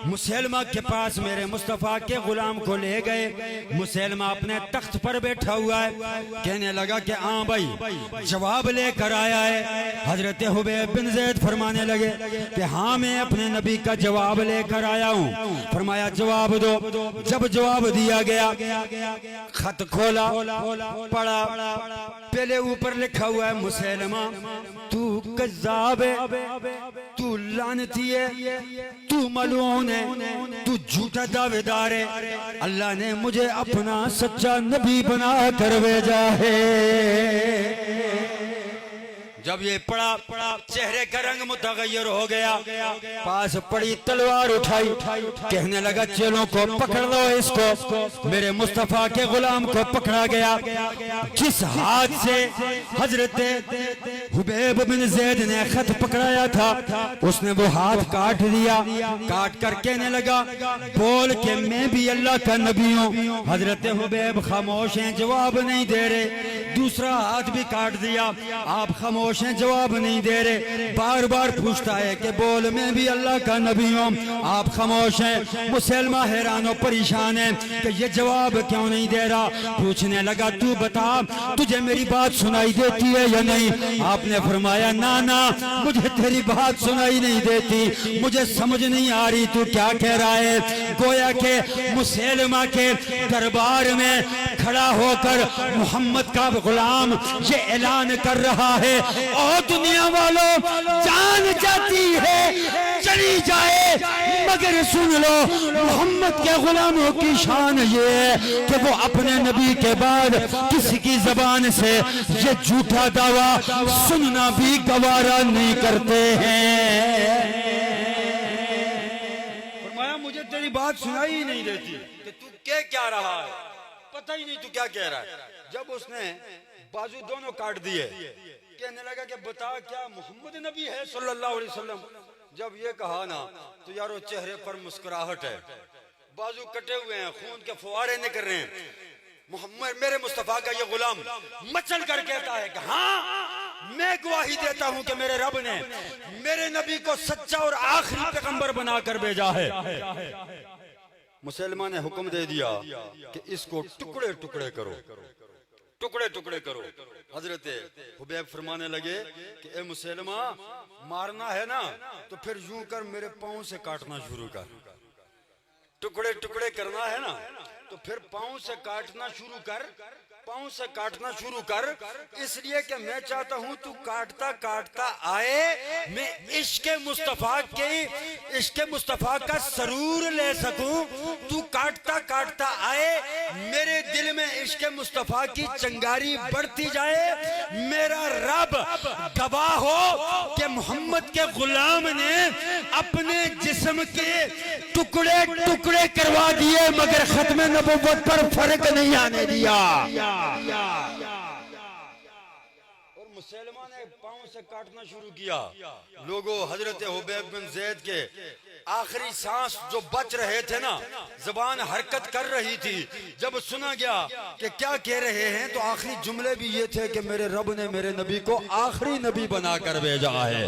مسلمہ کے پاس میرے مصطفیٰ کے غلام کو لے گئے. مسلمہ اپنے تخت پر بیٹھا ہوا ہے, کہنے لگا کہ ہاں بھائی جواب لے کر آیا ہے. حضرت حبیب بن زید فرمانے لگے کہ ہاں میں اپنے نبی کا جواب لے کر آیا ہوں. فرمایا جواب دو. جب جواب دیا گیا خط کھولا پڑھا, پہلے اوپر لکھا ہوا ہے مسلمہ تو کذاب ہے, تو لعنتی ہے, تو ملعون ہے, تو جھوٹا دعوے دار ہے, اللہ نے مجھے اپنا سچا نبی بنا کر بھیجا ہے. جب یہ پڑا چہرے کا رنگ متغیر ہو گیا, پاس پڑی تلوار اٹھائی, کہنے لگا چیلوں کو پکڑ لو اس کو. میرے مصطفیٰ کے غلام کو پکڑا گیا. جس ہاتھ سے حضرت حبیب بن زید نے خط پکڑایا تھا اس نے وہ ہاتھ کاٹ دیا. کاٹ کر کہنے لگا بول کہ میں بھی اللہ کا نبی ہوں. حضرت حبیب خاموش ہیں, جواب نہیں دے رہے. دوسرا ہاتھ بھی کاٹ دیا, آپ خاموش ہیں, جواب نہیں دے رہے. بار بار پوچھتا ہے کہ بول میں بھی اللہ کا نبی ہوں, آپ خاموش ہیں. مسلمہ حیران و پریشان ہے کہ یہ جواب کیوں نہیں دے رہا. پوچھنے لگا تو بتا تجھے میری بات سنائی دیتی ہے یا نہیں؟ آپ نے فرمایا نا مجھے تیری بات سنائی نہیں دیتی, مجھے سمجھ نہیں آ رہی تو کیا کہہ رہا ہے. گویا کہ مسلمہ کے دربار میں کھڑا ہو کر محمد کا غلام یہ اعلان کر رہا ہے, اور دنیا والوں جان جاتی ہے چلی جائے مگر سن لو محمد کے غلاموں کی شان یہ ہے کہ وہ اپنے نبی کے بعد کسی کی زبان سے یہ جھوٹا دعویٰ سننا بھی گوارا نہیں کرتے ہیں. فرمایا مجھے تیری بات سنائی ہی نہیں دیتی کہ تو کیا رہا ہے, پتہ ہی نہیں تو کیا کہہ رہا ہے. جب اس نے بازو دونوں کاٹ دیے, کہنے لگا کہ بتا کیا محمد نبی ہے صلی اللہ علیہ وسلم. جب یہ کہا نا تو یارو چہرے پر مسکراہٹ ہے, بازو کٹے ہوئے ہیں, خون کے فوارے نکل رہے ہیں. محمد میرے مصطفیٰ کا یہ غلام مچل کر کہتا ہے کہ ہاں میں گواہی دیتا ہوں کہ میرے رب نے میرے نبی کو سچا اور آخری پیغمبر بنا کر بھیجا ہے. مسلمان نے حکم دے دیا کہ اس کو ٹکڑے ٹکڑے کرو, ٹکڑے ٹکڑے کرو. حضرت حبیب فرمانے لگے کہ اے مسلمہ مارنا ہے نا تو پھر یوں کر میرے پاؤں سے کاٹنا شروع کر. ٹکڑے ٹکڑے کرنا ہے نا تو پھر پاؤں سے کاٹنا شروع کر, پاؤں سے کاٹنا شروع کر. اس لیے کہ میں چاہتا ہوں تو کاٹتا کاٹتا آئے, میں عشق مصطفیٰ کا سرور لے سکوں. تو کاٹتا کاٹتا آئے, میرے دل میں عشق مصطفیٰ کی چنگاری بڑھتی جائے. میرا رب گواہ ہو کہ محمد کے غلام نے اپنے جسم کے ٹکڑے ٹکڑے کروا دیے مگر ختم نبوت پر فرق نہیں آنے دیا. اور مسلمان نے پاؤں سے کاٹنا شروع کیا. لوگوں حضرت حبیب بن زید کے آخری سانس جو بچ رہے تھے نا، زبان حرکت کر رہی تھی، جب سنا گیا کہ کیا کہہ رہے ہیں تو آخری جملے بھی یہ تھے کہ میرے رب نے میرے نبی کو آخری نبی بنا کر بھیجا ہے۔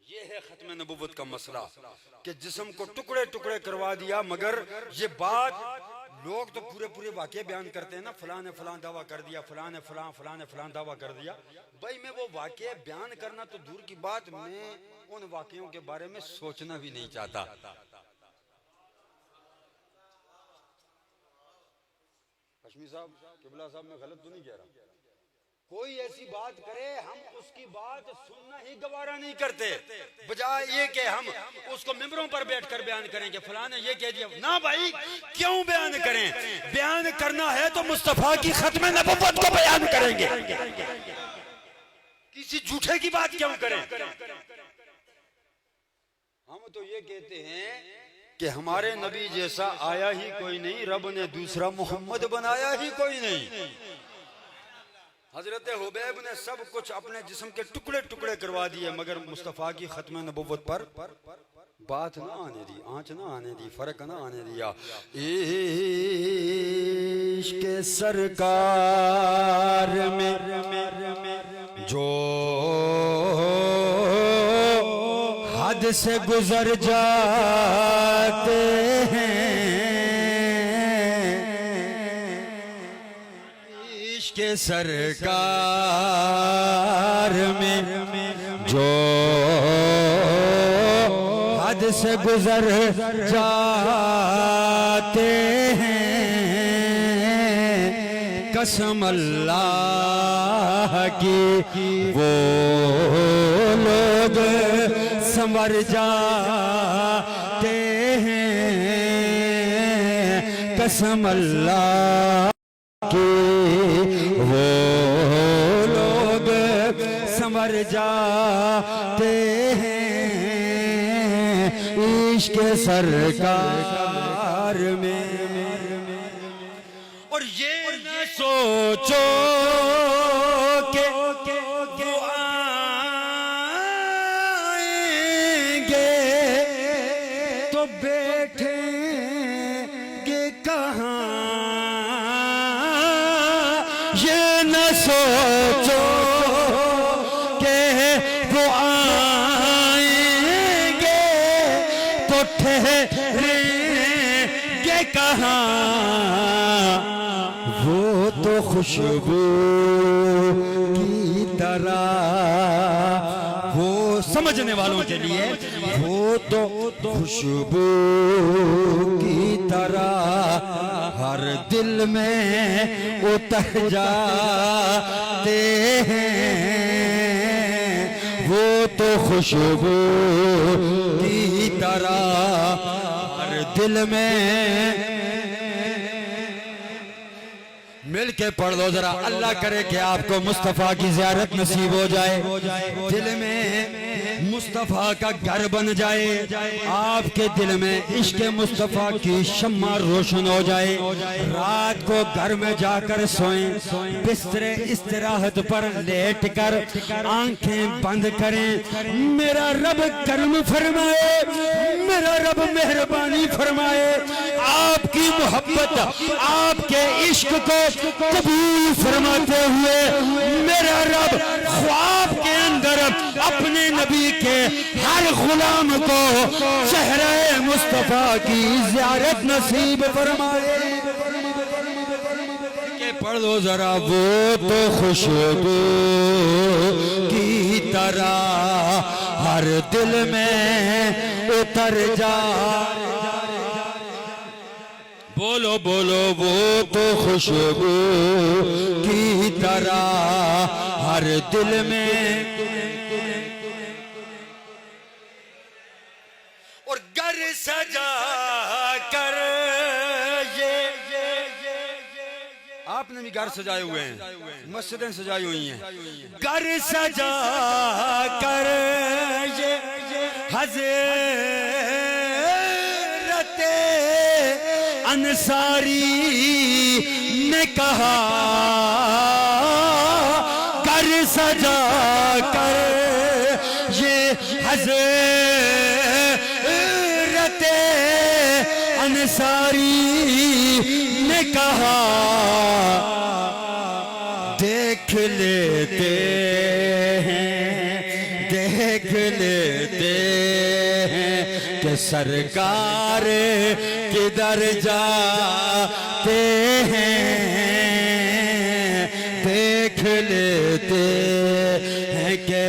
یہ ہے ختم نبوت کا مسئلہ کہ جسم کو ٹکڑے ٹکڑے کروا دیا، مگر یہ بات لوگ تو پورے واقعے بیان کرتے ہیں نا، فلاں نے فلاں دعویٰ کر دیا، فلاں نے فلاں دعویٰ کر دیا۔ بھائی میں وہ واقعے بیان کرنا تو دور کی بات، میں ان واقعوں کے بارے میں سوچنا بھی نہیں چاہتا۔ ہاشمی صاحب، قبلہ صاحب، میں غلط تو نہیں کہہ رہا؟ کوئی ایسی بات کرے ہم اس کی بات سننا ہی گوارا نہیں کرتے، بجائے یہ کہ ہم اس کو ممبروں پر بیٹھ کر بیان کریں کہ فلاں نے یہ کہہ دیا۔ نہ بھائی، کیوں بیان کریں؟ بیان کرنا ہے تو مصطفیٰ کی ختم نبوت کو بیان کریں گے، کسی جھوٹے کی بات کیوں کریں؟ ہم تو یہ کہتے ہیں کہ ہمارے نبی جیسا آیا ہی کوئی نہیں، رب نے دوسرا محمد بنایا ہی کوئی نہیں۔ حضرت حبیب نے سب کچھ اپنے جسم کے ٹکڑے ٹکڑے کروا دیے، مگر مصطفیٰ کی ختم نبوت پر بات نہ آنے دی، آنچ نہ آنے دی، فرق نہ آنے دیا۔ عشق سرکار میں جو حد سے گزر جاتے ہیں، عشق سرکار میں جو حد سے گزر جاتے ہیں، قسم اللہ کی وہ لوگ سنور جاتے ہیں، قسم اللہ کی وہ لوگ سنور جاتے ہیں، عشق سرکار میں۔ اور یہ نہ سوچو کہ وہ آئیں گے تو بیٹھیں گے کہاں، یہ نہ سوچو کہ وہ آئیں گے تو ٹھہریں گے کہاں، وہ تو خوشبو کی طرح، وہ سمجھنے والوں کے لیے وہ تو خوشبو کی طرح ہر دل میں اتر جاتے ہیں، وہ تو خوشبو کی طرح ہر دل میں۔ مل کے پڑھ لو ذرا، اللہ کرے کہ آپ کو مصطفیٰ کی زیارت نصیب ہو جائے، دل میں مصطفیٰ کا گھر بن جائے، آپ کے دل میں عشق مصطفیٰ کی شمع روشن ہو جائے، رات کو گھر میں جا کر سوئیں، بستر استراحت پر لیٹ کر آنکھیں بند کریں، میرا رب کرم فرمائے، میرا رب مہربانی فرمائے، آپ کی محبت، آپ کے عشق کو قبول فرماتے ہوئے میرا رب خواب کے اندر اپنے نبی کے ہر غلام کو چہرہ مصطفیٰ کی زیارت نصیب فرمائے۔ کہ پڑھ لو ذرا، وہ تو خوشبو کی طرح ہر دل میں اتر جائے، بولو بولو، وہ تو خوشبو کی طرح ہر دل میں۔ اور گھر سجا کر، یہ آپ نے بھی گھر سجائے ہوئے ہیں، مسجدیں سجائی ہوئی ہیں، گھر سجا کر یہ حضرت انصاری نے کہا، گھر سجا کر یہ حضرت انصاری نے کہا دیکھ لیتے ہیں دیکھ لیتے ہیں کہ سرکار کدھر جاتے ہیں دیکھ لیتے ہیں کہ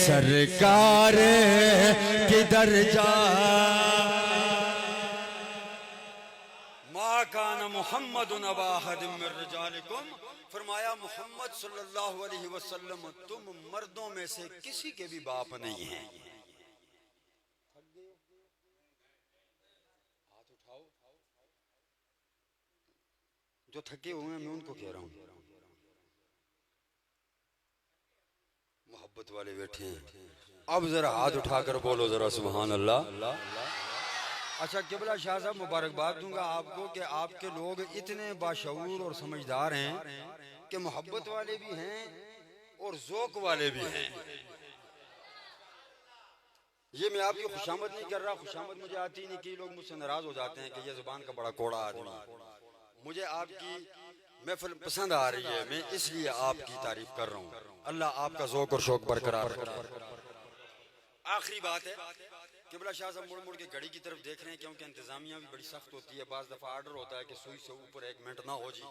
سرکار کدھر ما کان محمد ابا احد من رجالکم فرمایا محمد صلی اللہ علیہ وسلم تم مردوں میں سے کسی کے بھی باپ نہیں ہیں. جو تھکے ہوئے ہیں میں ان کو کہہ رہا ہوں, محبت والے بیٹھے ہیں. اب ذرا ہاتھ اٹھا کر بولو ذرا سبحان اللہ. اچھا قبلہ شاہ صاحب مبارکباد دوں گا آپ کو کہ آپ کے لوگ اتنے باشعور اور سمجھدار ہیں کہ محبت والے بھی ہیں اور ذوق والے بھی ہیں. یہ میں آپ کی خوشامد نہیں کر رہا, خوشامد مجھے آتی نہیں, کئی لوگ مجھ سے ناراض ہو جاتے ہیں کہ یہ زبان کا بڑا کوڑا آدمی. مجھے آپ کی محفل پسند آ رہی ہے, میں اس لیے آپ کی تعریف کر رہا ہوں. اللہ آپ کا ذوق اور شوق برقرار رکھے. آخری بات ہے, قبلہ شاہ صاحب مڑ مڑ کے گھڑی کی طرف دیکھ رہے ہیں کیونکہ انتظامیہ بھی بڑی سخت ہوتی ہے. بعض دفعہ آرڈر ہوتا ہے کہ سوئی سے اوپر 1 منٹ نہ ہو جی,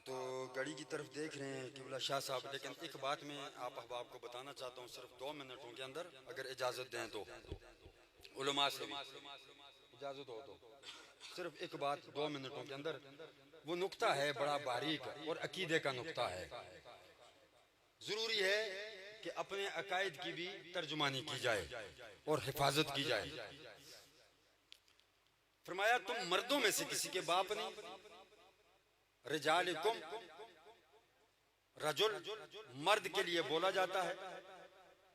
تو گھڑی کی طرف دیکھ رہے ہیں قبلہ شاہ صاحب. لیکن ایک بات میں آپ احباب کو بتانا چاہتا ہوں, صرف 2 منٹوں کے اندر اگر اجازت دیں تو, علماء سے بھی اجازت ہو تو صرف ایک بات 2 منٹوں کے اندر. وہ نقطہ ہے بڑا باریک اور عقیدے کا نقطہ ہے. ضروری ہے کہ اپنے عقائد کی بھی ترجمانی کی جائے اور حفاظت کی جائے. فرمایا تم مردوں میں سے کسی کے باپ نہیں. رجالکم, رجل مرد کے لیے بولا جاتا ہے,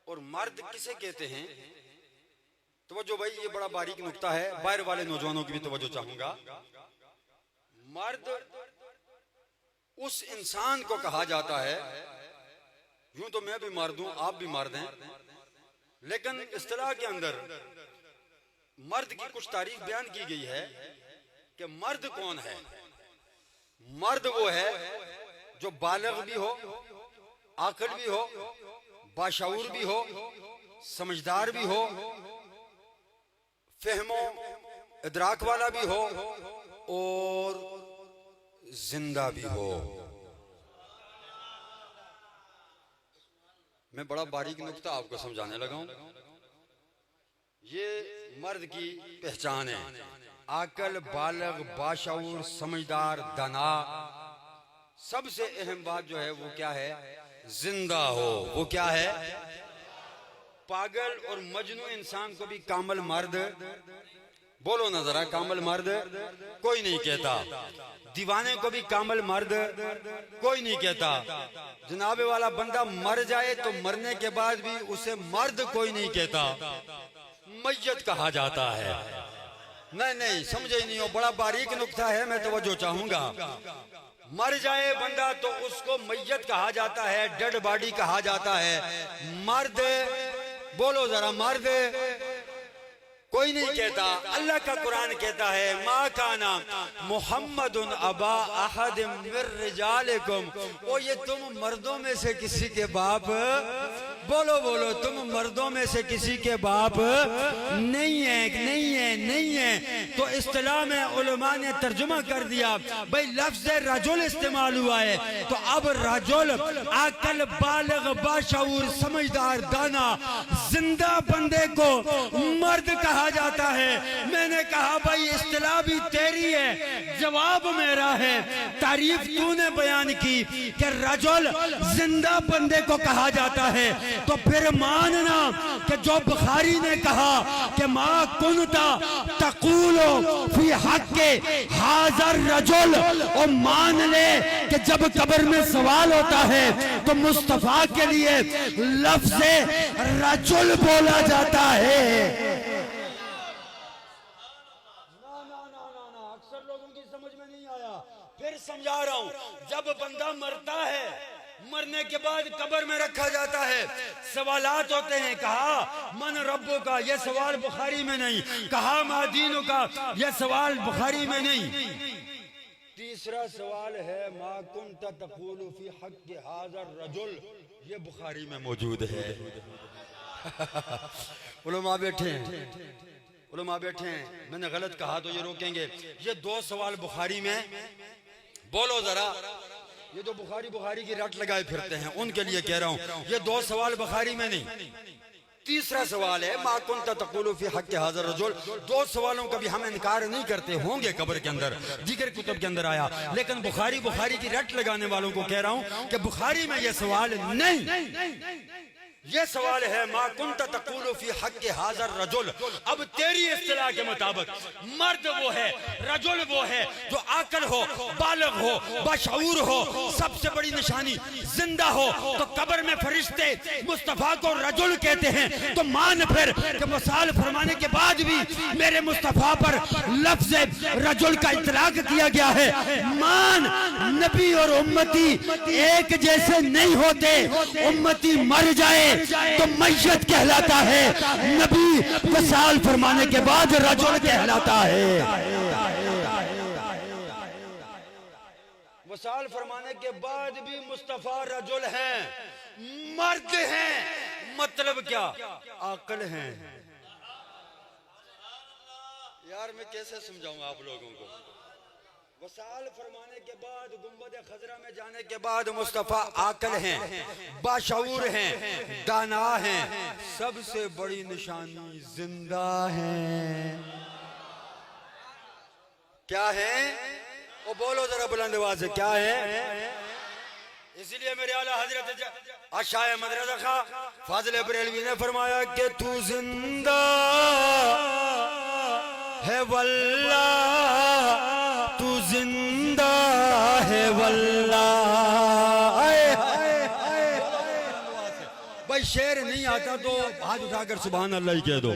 اور مرد کسے کہتے ہیں؟ توجہ بھائی, یہ بڑا باریک نقطہ ہے, باہر والے نوجوانوں کی بھی توجہ چاہوں گا. مرد اس انسان کو کہا جاتا ہے, یوں تو میں بھی مرد ہوں, آپ بھی مرد ہیں, لیکن اصطلاح کے اندر مرد کی کچھ تعریف بیان کی گئی ہے کہ مرد کون ہے. مرد وہ ہے جو بالغ بھی ہو, عاقل بھی ہو, باشعور بھی ہو, سمجھدار بھی ہو, فہم و ادراک والا بھی ہو, اور زندہ بھی ہو. میں بڑا باریک نقطہ آپ کو سمجھانے لگا ہوں. یہ مرد کی پہچان ہے, عاقل, بالغ, باشعور, سمجھدار, دانا. سب سے اہم بات جو ہے وہ کیا ہے؟ زندہ ہو. وہ کیا ہے؟ پاگل اور مجنون انسان کو بھی کامل مرد, بولو نا ذرا, کامل مرد کوئی نہیں کہتا. دیوانے کو بھی کامل مرد کوئی نہیں کہتا. جناب والا بندہ مر جائے تو مرنے کے بعد بھی اسے مرد کوئی نہیں کہتا, میت کہا جاتا ہے. نہیں سمجھے نہیں ہو, بڑا باریک نقطہ ہے, میں توجہ چاہوں گا. مر جائے بندہ تو اس کو میت کہا جاتا ہے, ڈیڈ باڈی کہا جاتا ہے. مرد بولو ذرا, مرد کوئی نہیں کہتا. اللہ کا قرآن کہتا ہے ما کانا محمد ابا احد من رجالکم. یہ تم مردوں میں سے کسی کے باپ, بولو تم مردوں میں سے کسی کے باپ نہیں ہیں. تو اصطلاح میں علماء نے ترجمہ کر دیا بھئی لفظ رجل استعمال ہوا ہے, تو اب رجل عاقل, بالغ, باشعور, سمجھدار, دانا, زندہ بندے کو مرد کہا جاتا ہے. میں نے کہا بھائی اصطلاح بھی تیری ہے, جواب میرا ہے. تعریف تو نے بیان کی کہ رجل زندہ بندے کو کہا جاتا ہے, تو پھر ماننا کہ جو بخاری نے کہا کہ ما کنتا تقولو فی حق حاضر رجل, اور مان لے کہ جب قبر میں سوال ہوتا ہے تو مصطفیٰ کے لیے لفظ رجل بولا جاتا ہے. اکثر لوگوں کی سمجھ میں نہیں آیا, پھر سمجھا رہا ہوں. جب بندہ مرتا ہے مرنے کے بعد قبر میں رکھا جاتا ہے، سوالات ہوتے ہیں، کہا من ربو کا، یہ سوال بخاری میں نہیں، کہا ما دینو کا، یہ سوال بخاری میں نہیں۔ تیسرا سوال ہے ما کنت تقول فی حق ھذا الرجل، یہ بخاری میں موجود ہے۔ علماء بیٹھے ہیں، علماء بیٹھے ہیں، میں نے غلط کہا تو یہ روکیں گے۔ یہ دو سوال بخاری میں، بولو ذرا، یہ جو بخاری کی رٹ لگائے پھرتے ہیں ان کے لیے کہہ رہا ہوں، یہ دو سوال بخاری میں نہیں۔ تیسرا سوال ہے ما کنت تقول فی حق ھذا الرجل، دو سوالوں کا بھی ہم انکار نہیں کرتے، ہوں گے قبر کے اندر، دیگر کتب کے اندر آیا، لیکن بخاری کی رٹ لگانے والوں کو کہہ رہا ہوں کہ بخاری میں یہ سوال نہیں۔ یہ سوال ہے ما کنت تقول فی حق ھذا الرجل۔ اب تیری اصطلاح کے مطابق مرد وہ ہے، رجل وہ ہے جو عاقل ہو، بالغ ہو، بشعور ہو، سب سے بڑی نشانی زندہ ہو، تو قبر میں فرشتے مصطفیٰ کو رجل کہتے ہیں، تو مان پھر کہ وصال فرمانے کے بعد بھی میرے مصطفیٰ پر لفظ رجل کا اطلاق کیا گیا ہے۔ مان، نبی اور امتی ایک جیسے نہیں ہوتے، امتی مر جائے تو میت کہلاتا ہے، نبی وصال فرمانے کے بعد رجل کہلاتا ہے۔ وصال فرمانے کے بعد بھی مصطفیٰ رجل ہیں، مرد ہیں، مطلب کیا؟ عاقل ہیں۔ یار میں کیسے سمجھاؤں آپ لوگوں کو؟ وصال فرمانے کے بعد گنبد خضرا میں جانے کے بعد مصطفیٰ عاقل ہیں، باشعور ہیں، دانا ہیں، سب سے بڑی نشانی زندہ ہیں۔ کیا ہیں؟ وہ بولو ذرا بلند آواز سے، کیا ہیں؟ اسی لیے میرے اعلیٰ حضرت عشاء مدرسہ خواہ فاضل بریلوی نے فرمایا کہ تو زندہ ہے واللہ، تو زندہ ہے واللہ۔ بھائی شعر نہیں آتا تو ہاتھ اٹھا کر سبحان اللہ ہی کہہ دو۔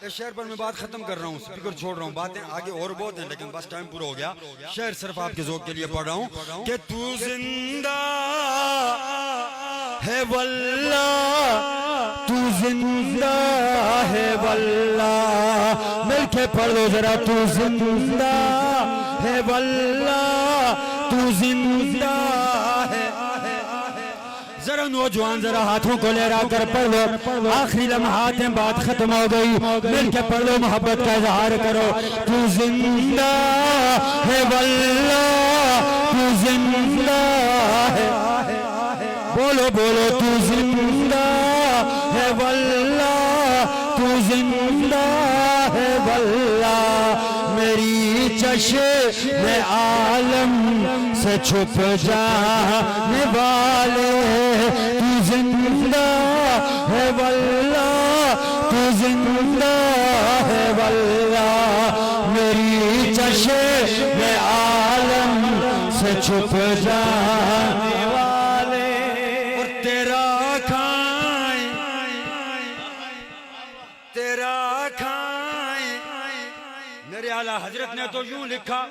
اس شعر پر میں بات ختم کر رہا ہوں، سپیکر چھوڑ رہا ہوں، باتیں آگے اور بہت ہیں لیکن بس ٹائم پورا ہو گیا۔ شعر صرف آپ کے ذوق کے لیے پڑھ رہا ہوں کہ تو زندہ ہے واللہ، تو زندہ ہے واللہ، مل کے پڑھ دو ذرا، تو زندہ ہے واللہ، تو زندہ ہے۔ ذرا نوجوان ذرا ہاتھوں کو لہرا کر پڑھ لو، آخری لمحات ہیں، بات ختم ہو گئی، مل کے پڑھ لو، محبت کا اظہار کرو۔ تو زندہ ہے واللہ، تو زندہ ہے، بولو بولو، تو زندہ ہے واللہ، تو زندہ ہے واللہ۔ میری چشم عالم سے چھپ جانے والے، تو زندہ ہے واللہ، تو زندہ ہے واللہ۔ میری چشم عالم سے چھپ جانے والے، اور تیرا کھائیں، تیرا کھائیں۔ میرے اعلیٰ حضرت نے تو یوں لکھا،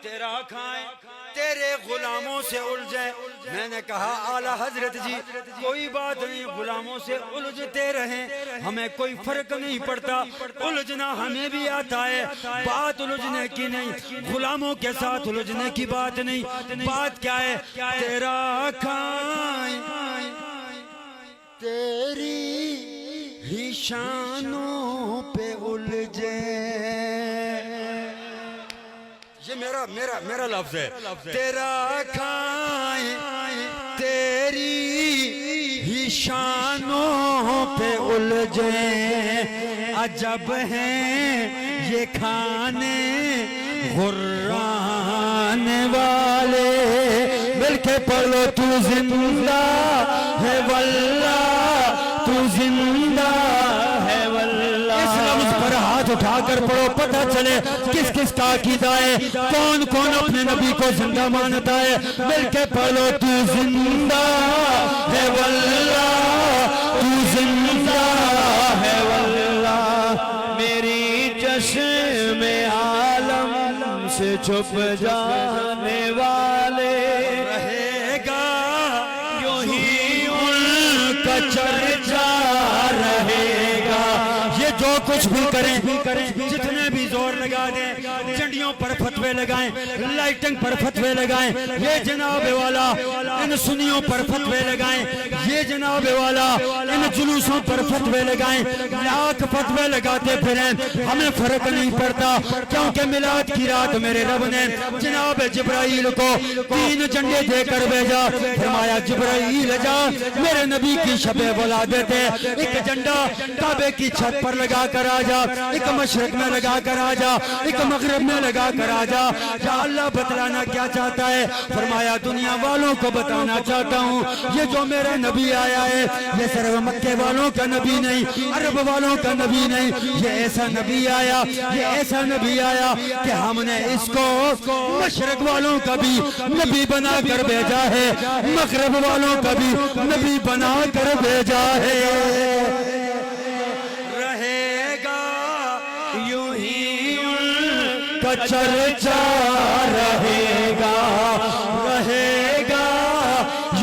تیرا کھائیں تیرے غلاموں سے الجھے۔ میں نے کہا اعلیٰ حضرت جی کوئی بات نہیں، غلاموں سے الجھتے رہیں، ہمیں کوئی فرق نہیں پڑتا، الجھنا ہمیں بھی آتا ہے، بات الجھنے کی نہیں، غلاموں کے ساتھ الجھنے کی بات نہیں۔ بات کیا ہے؟ تیرا کھائیں تیری ہی شانوں پہ الجھے، یہ میرا لفظ ہے، تیرا کھائیں تیری ہی شانوں پہ الجھے، عجب ہیں یہ کھانے غران والے، مل کے پڑھ لو، تو زندہ ہے واللہ، تو زندہ ہے واللہ۔ اس لفظ پر ہاتھ اٹھا کر پڑھو، پتہ چلے کس کس کا عقیدہ ہے، کون کون اپنے نبی کو زندہ مانتا ہے۔ مل کے پڑھ لو، تو زندہ ہے واللہ، تو زندہ ہے واللہ۔ میری چشم عالم سے چھپ جانے والے، رہے گا کچھ بھی کریں، جتنے بھی زور لگا دیں، جنڈیوں پر فتوے لگائیں، لائٹنگ پر فتوے لگائیں، یہ جناب والا ان سنیوں پر فتوے لگائیں، یہ جناب والا ان جلوسوں پر فتوے لگائیں، لاکھ فتوے لگاتے پھریں، ہمیں فرق نہیں پڑتا، کیونکہ میلاد کی رات میرے رب نے جناب جبرائیل کو 3 جنڈے دے کر بھیجا، فرمایا جبرائیل جا میرے نبی کی شب ولادت ہے، ایک جنڈا کعبے کی چھت پر لگا کر آ جا، ایک مشرق میں لگا کر آ جا، ایک مغرب میں لگا کر آ جا، یا اللہ بتلانا کیا چاہتا ہے؟ فرمایا دنیا والوں کو بتانا چاہتا ہوں یہ جو میرا نبی آیا ہے یہ صرف مکے والوں کا نبی نہیں، عرب والوں کا نبی نہیں، یہ ایسا نبی آیا، یہ ایسا نبی آیا کہ ہم نے اس کو مشرق والوں کا بھی نبی بنا کر بھیجا ہے، مغرب والوں کا بھی نبی بنا کر بھیجا ہے۔ رہے گا یوں ہی ان کا چرچا، رہے گا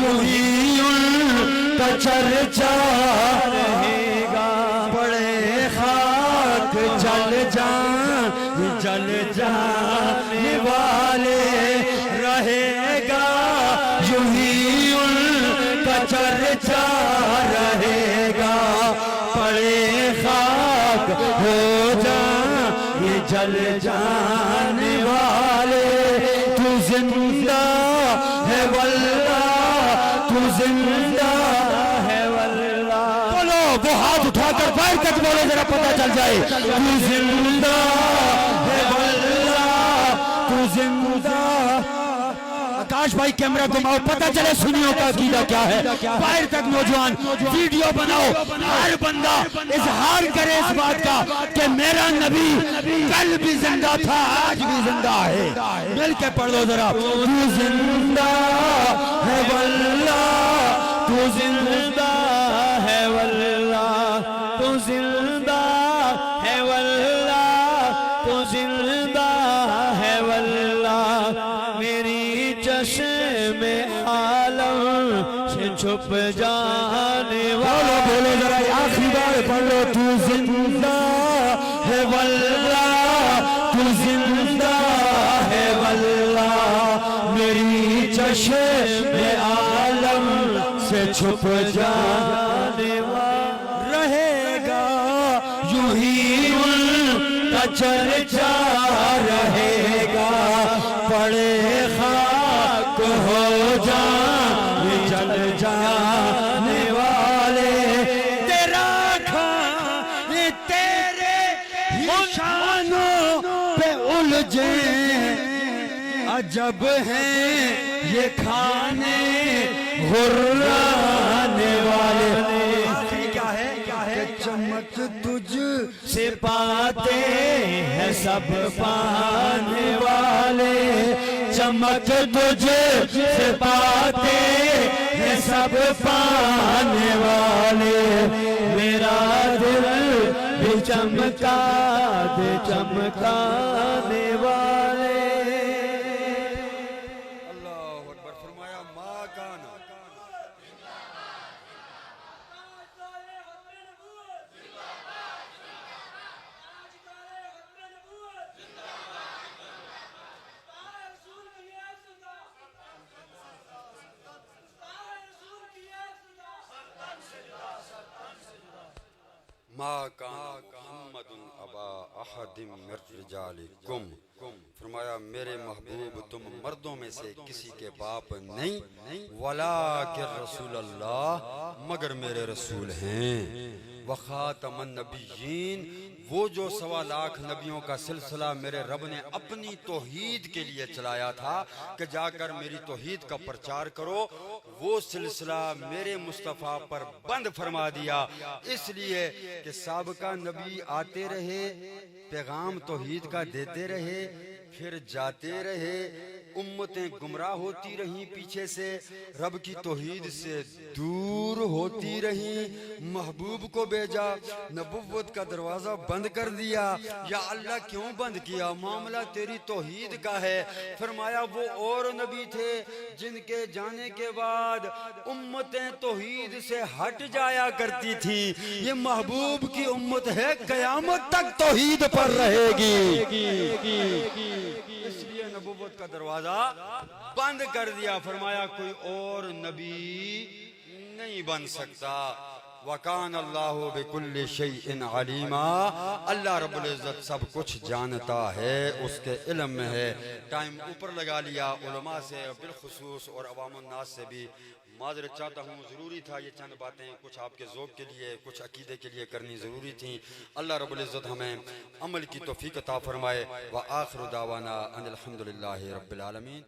یوں ہی ان کا چرچا، رہے گا بڑے خاک جل جانے والے، رہے گا یوں ہی ان کا چرچا، رہے گا بڑے خاک ہو جائیں جل جانے والے، تو زندہ ہے واللہ، تو زندہ ہے واللہ، بولو وہ ہاتھ اٹھا کر باہر تک بولو ذرا پتہ چل جائے، تو زندہ ہے واللہ، تو زندہ۔ آکاش بھائی کیمرہ گھماؤ، پتہ چلے سنیوں کا عقیدہ کیا ہے، باہر تک نوجوان ویڈیو بناؤ، ہر بندہ اظہار کرے اس بات کا کہ میرا نبی کل بھی زندہ تھا، آج بھی زندہ ہے۔ مل کے پڑھ لو ذرا، تو زندہ ہے واللہ، تو زندہ ہے واللہ، تو زندہ ہے واللہ، تو زندہ ہے واللہ، میری چشم عالم سے چھپ جانے والا، بولو ذرا آخری بار پڑھ لو، تو زندہ ہے واللہ، تو زندہ ہے واللہ، میری چشم عالم سے چھپ جانے والا، رہے گا یوں ہی ان کا چرچا، رہے گا بڑے خاک ہو جائیں جل جانے والے، تیرا کھانے تیرے شانوں پہ الجھیں، عجب ہیں یہ کھانے غرانے والے، کیا ہے کہ چمک تجھ سے پاتے ہیں سب پانے والے، چمک تجھ سے پاتے ہیں سب پانے والے، میرا دل بھی چمکا دے چمکانے والے۔ اللہ اکبر، فرمایا ما کانا ما کان محمد ابا احد من رجالکم، فرمایا میرے محبوب تم مردوں میں سے کسی کے باپ نہیں، ولیکن رسول اللہ مگر میرے رسول ہیں، وخاتم النبیین وہ جو 1.25 لاکھ نبیوں کا سلسلہ میرے رب نے اپنی توحید کے لیے چلایا تھا کہ جا کر میری توحید کا پرچار کرو، وہ سلسلہ میرے مصطفیٰ پر بند فرما دیا، اس لیے کہ سابقہ نبی آتے رہے، پیغام توحید کا دیتے رہے، پھر جاتے رہے، امتیں گمراہ ہوتی رہیں پیچھے سے، رب کی توحید سے دور ہوتی رہیں، محبوب کو بھیجا، نبوت کا دروازہ بند کر دیا۔ یا اللہ کیوں بند کیا؟ معاملہ تیری توحید کا ہے۔ فرمایا وہ اور نبی تھے جن کے جانے کے بعد امتیں توحید سے ہٹ جایا کرتی تھی، یہ محبوب کی امت ہے قیامت تک توحید پر رہے گی، اس لیے نبوت کا دروازہ بند کر دیا۔ فرمایا کوئی اور نبی نہیں بن سکتا۔ وَكَانَ اللَّهُ بِكُلِّ شَيْءٍ عَلِيمًا، اللہ رب العزت سب کچھ جانتا ہے، اس کے علم میں ہے۔ ٹائم اوپر لگا لیا، علماء سے بالخصوص اور عوام الناس سے بھی معذرت چاہتا ہوں، ضروری تھا یہ چند باتیں کچھ آپ کے ذوق کے لیے، کچھ عقیدے کے لیے کرنی ضروری تھیں۔ اللہ رب العزت ہمیں عمل کی توفیق عطا فرمائے۔ وآخر دعوانا ان الحمدللہ رب العالمین۔